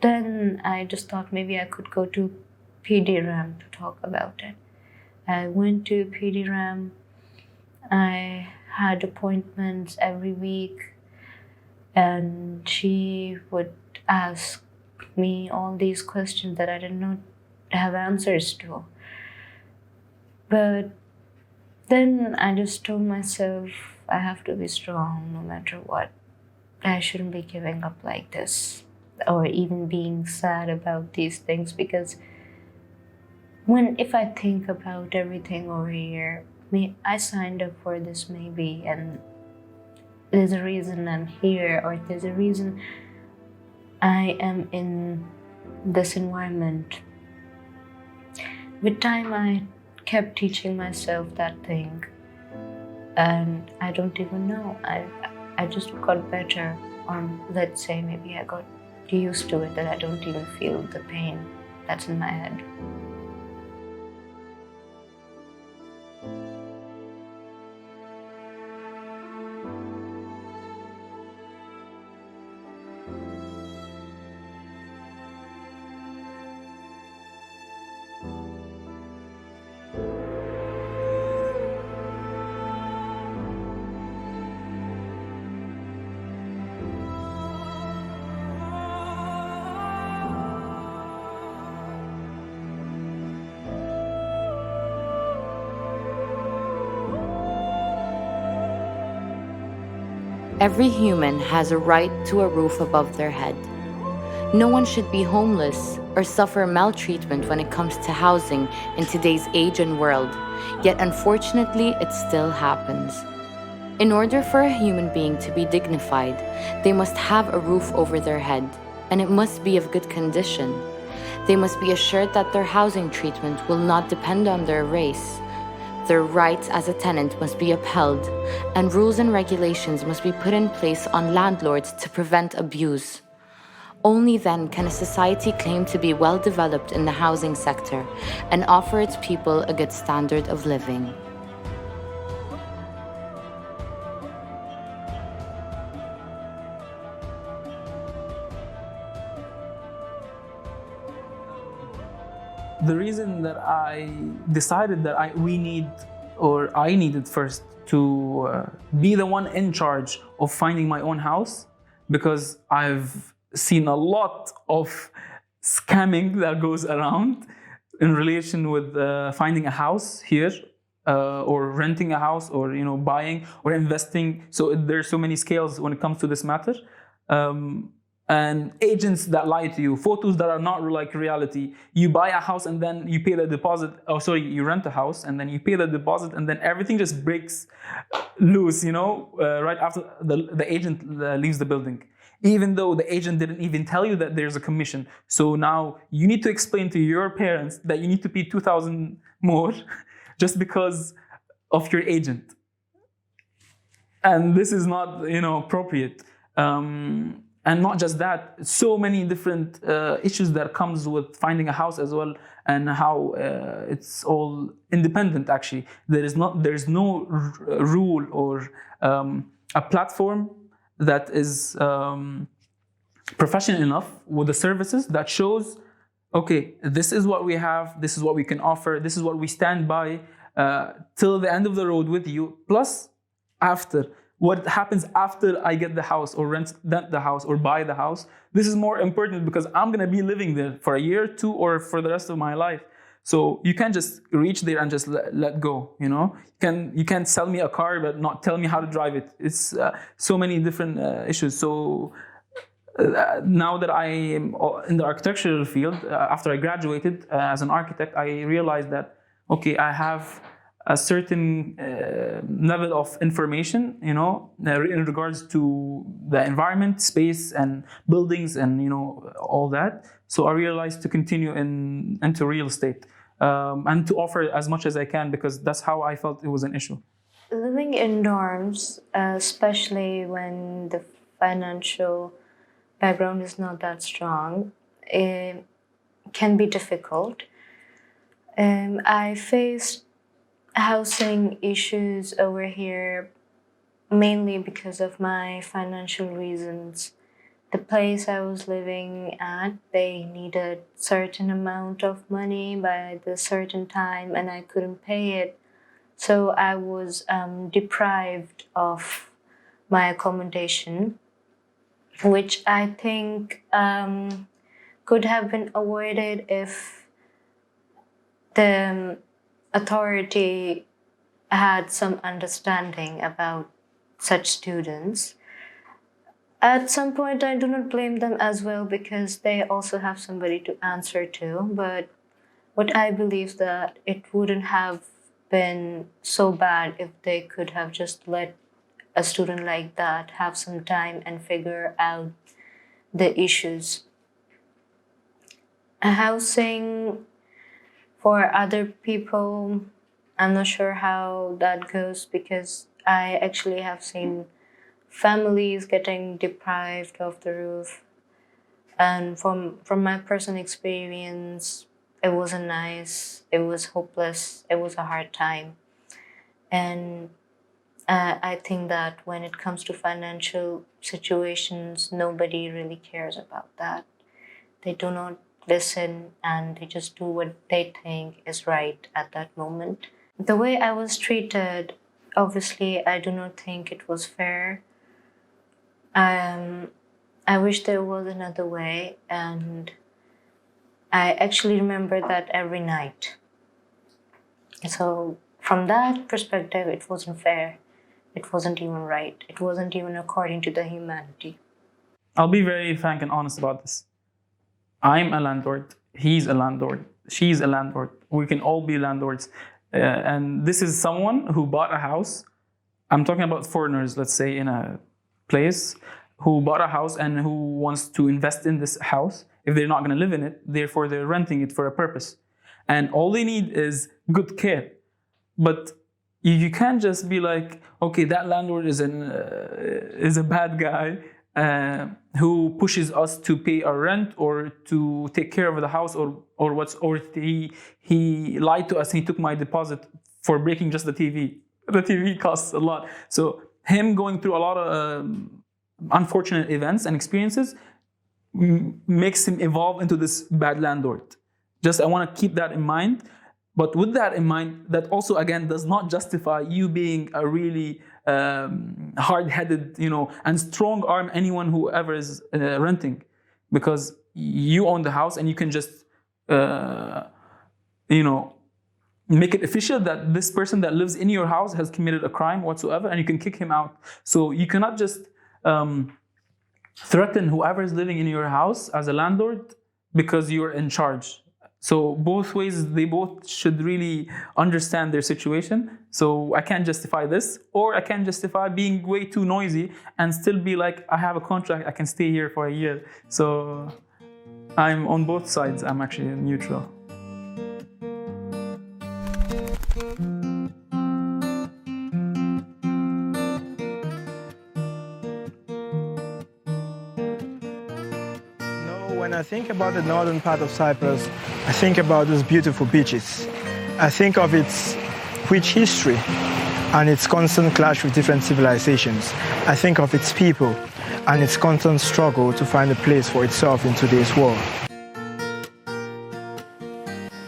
then I just thought maybe I could go to PDRAM to talk about it. I went to PDRAM. I had appointments every week, and she would ask me all these questions that I did not have answers to. But then I just told myself I have to be strong no matter what. I shouldn't be giving up like this or even being sad about these things, because if I think about everything over here, I signed up for this maybe, and there's a reason I'm here, or there's a reason I am in this environment. With time, I kept teaching myself that thing, and I don't even know. I just got better, or let's say maybe I got used to it, that I don't even feel the pain that's in my head. Every human has a right to a roof above their head. No one should be homeless or suffer maltreatment when it comes to housing in today's age and world, yet unfortunately it still happens. In order for a human being to be dignified, they must have a roof over their head, and it must be of good condition. They must be assured that their housing treatment will not depend on their race. Their rights as a tenant must be upheld, and rules and regulations must be put in place on landlords to prevent abuse. Only then can a society claim to be well developed in the housing sector and offer its people a good standard of living. The reason that I decided that I needed first to be the one in charge of finding my own house, because I've seen a lot of scamming that goes around in relation with finding a house here, or renting a house, or buying or investing. So there's so many scales when it comes to this matter. And agents that lie to you, photos that are not like reality. You buy a house and then you pay the deposit. You rent a house and then you pay the deposit, and then everything just breaks loose, right after the agent leaves the building. even though the agent didn't even tell you that there's a commission. So now you need to explain to your parents that you need to pay 2,000 more just because of your agent. And this is not, appropriate. And not just that, so many different issues that comes with finding a house as well, and how it's all independent. Actually, there's no rule or a platform that is professional enough with the services that shows, okay, this is what we have, this is what we can offer, this is what we stand by till the end of the road with you. Plus, after. What happens after I get the house or rent the house or buy the house, this is more important because I'm gonna be living there for a year, 2, or for the rest of my life. So you can't just reach there and just let go, You can't sell me a car but not tell me how to drive it. It's so many different issues. So now that I am in the architectural field, after I graduated as an architect, I realized that, okay, I have a certain level of information, in regards to the environment, space, and buildings, and all that. So I realized to continue into real estate and to offer as much as I can, because that's how I felt it was an issue. Living in dorms, especially when the financial background is not that strong, it can be difficult. I faced housing issues over here mainly because of my financial reasons. The place I was living at, they needed certain amount of money by the certain time, and I couldn't pay it. So I was deprived of my accommodation, which I think could have been avoided if the authority had some understanding about such students. At some point, I do not blame them as well, because they also have somebody to answer to. But what I believe that it wouldn't have been so bad if they could have just let a student like that have some time and figure out the issues. Housing for other people, I'm not sure how that goes, because I actually have seen families getting deprived of the roof. And from my personal experience, it wasn't nice, it was hopeless, it was a hard time. And I think that when it comes to financial situations, nobody really cares about that. They do not listen, and they just do what they think is right at that moment. The way I was treated, obviously, I do not think it was fair. I wish there was another way, and I actually remember that every night. So from that perspective, it wasn't fair. It wasn't even right. It wasn't even according to the humanity. I'll be very frank and honest about this. I'm a landlord, he's a landlord, she's a landlord. We can all be landlords. And this is someone who bought a house. I'm talking about foreigners, let's say, in a place, who bought a house and who wants to invest in this house. If they're not going to live in it, therefore they're renting it for a purpose. And all they need is good care. But you can't just be like, okay, that landlord is a bad guy, who pushes us to pay our rent or to take care of the house, or he lied to us. He took my deposit for breaking just the TV. The TV costs a lot. So him going through a lot of unfortunate events and experiences makes him evolve into this bad landlord. I want to keep that in mind. But with that in mind, that also again does not justify you being a really hard-headed, and strong-arm anyone whoever is renting, because you own the house and you can just, make it official that this person that lives in your house has committed a crime whatsoever, and you can kick him out. So you cannot just threaten whoever is living in your house as a landlord because you're in charge. So both ways, they both should really understand their situation. So I can't justify this, or I can't justify being way too noisy and still be like, I have a contract, I can stay here for a year. So I'm on both sides, I'm actually neutral. When I think about the northern part of Cyprus, I think about those beautiful beaches. I think of its rich history and its constant clash with different civilizations. I think of its people and its constant struggle to find a place for itself in today's world.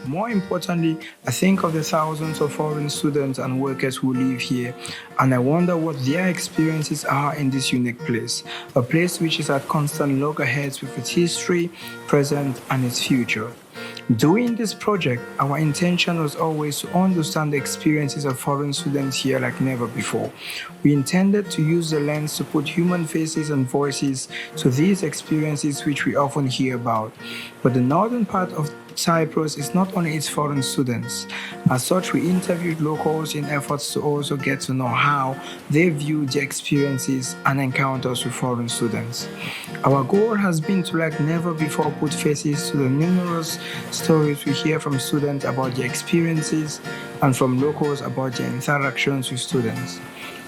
More importantly, I think of the thousands of foreign students and workers who live here, and I wonder what their experiences are in this unique place, a place which is at constant loggerheads with its history, present, and its future. Doing this project, our intention was always to understand the experiences of foreign students here like never before. We intended to use the lens to put human faces and voices to these experiences which we often hear about. But the northern part of Cyprus is not only its foreign students. As such, we interviewed locals in efforts to also get to know how they view the experiences and encounters with foreign students. Our goal has been to like never before put faces to the numerous stories we hear from students about their experiences and from locals about their interactions with students.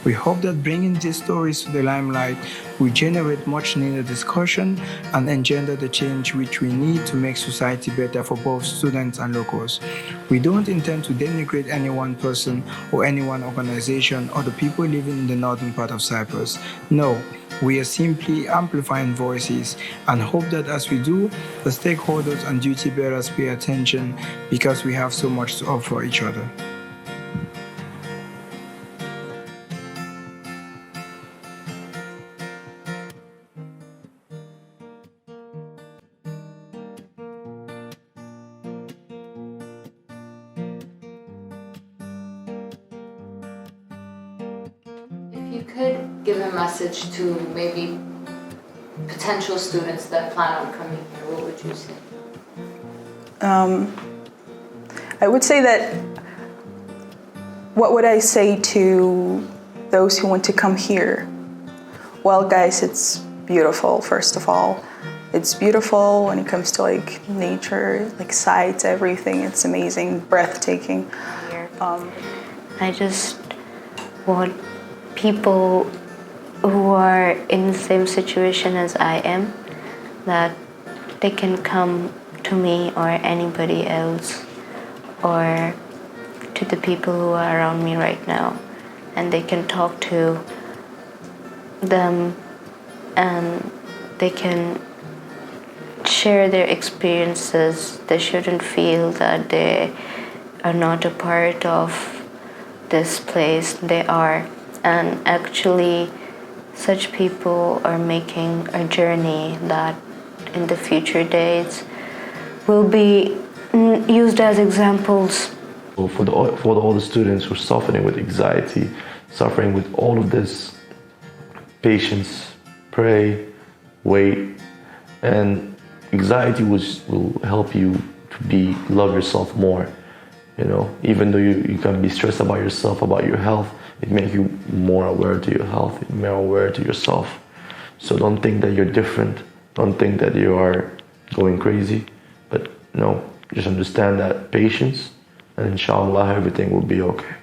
We hope that bringing these stories to the limelight will generate much needed discussion and engender the change which we need to make society better for both students and locals. We don't intend to denigrate any one person or any one organization or the people living in the northern part of Cyprus. No, we are simply amplifying voices and hope that as we do, the stakeholders and duty bearers pay attention because we have so much to offer each other. If you could give a message to maybe potential students that plan on coming here, what would you say? I would say that, what would I say to those who want to come here? Well, guys, it's beautiful, first of all. It's beautiful when it comes to like nature, like sights, everything. It's amazing, breathtaking. I just want people who are in the same situation as I am, that they can come to me or anybody else or to the people who are around me right now, and they can talk to them and they can share their experiences. They shouldn't feel that they are not a part of this place. They are, and actually such people are making a journey that in the future days will be used as examples. For all the students who are suffering with anxiety, suffering with all of this, patience, pray, wait, and anxiety will help you to love yourself more. You know, even though you can be stressed about yourself, about your health, it makes you more aware to your health, more aware to yourself. So don't think that you're different. Don't think that you are going crazy. But no, just understand that patience, and inshallah everything will be okay.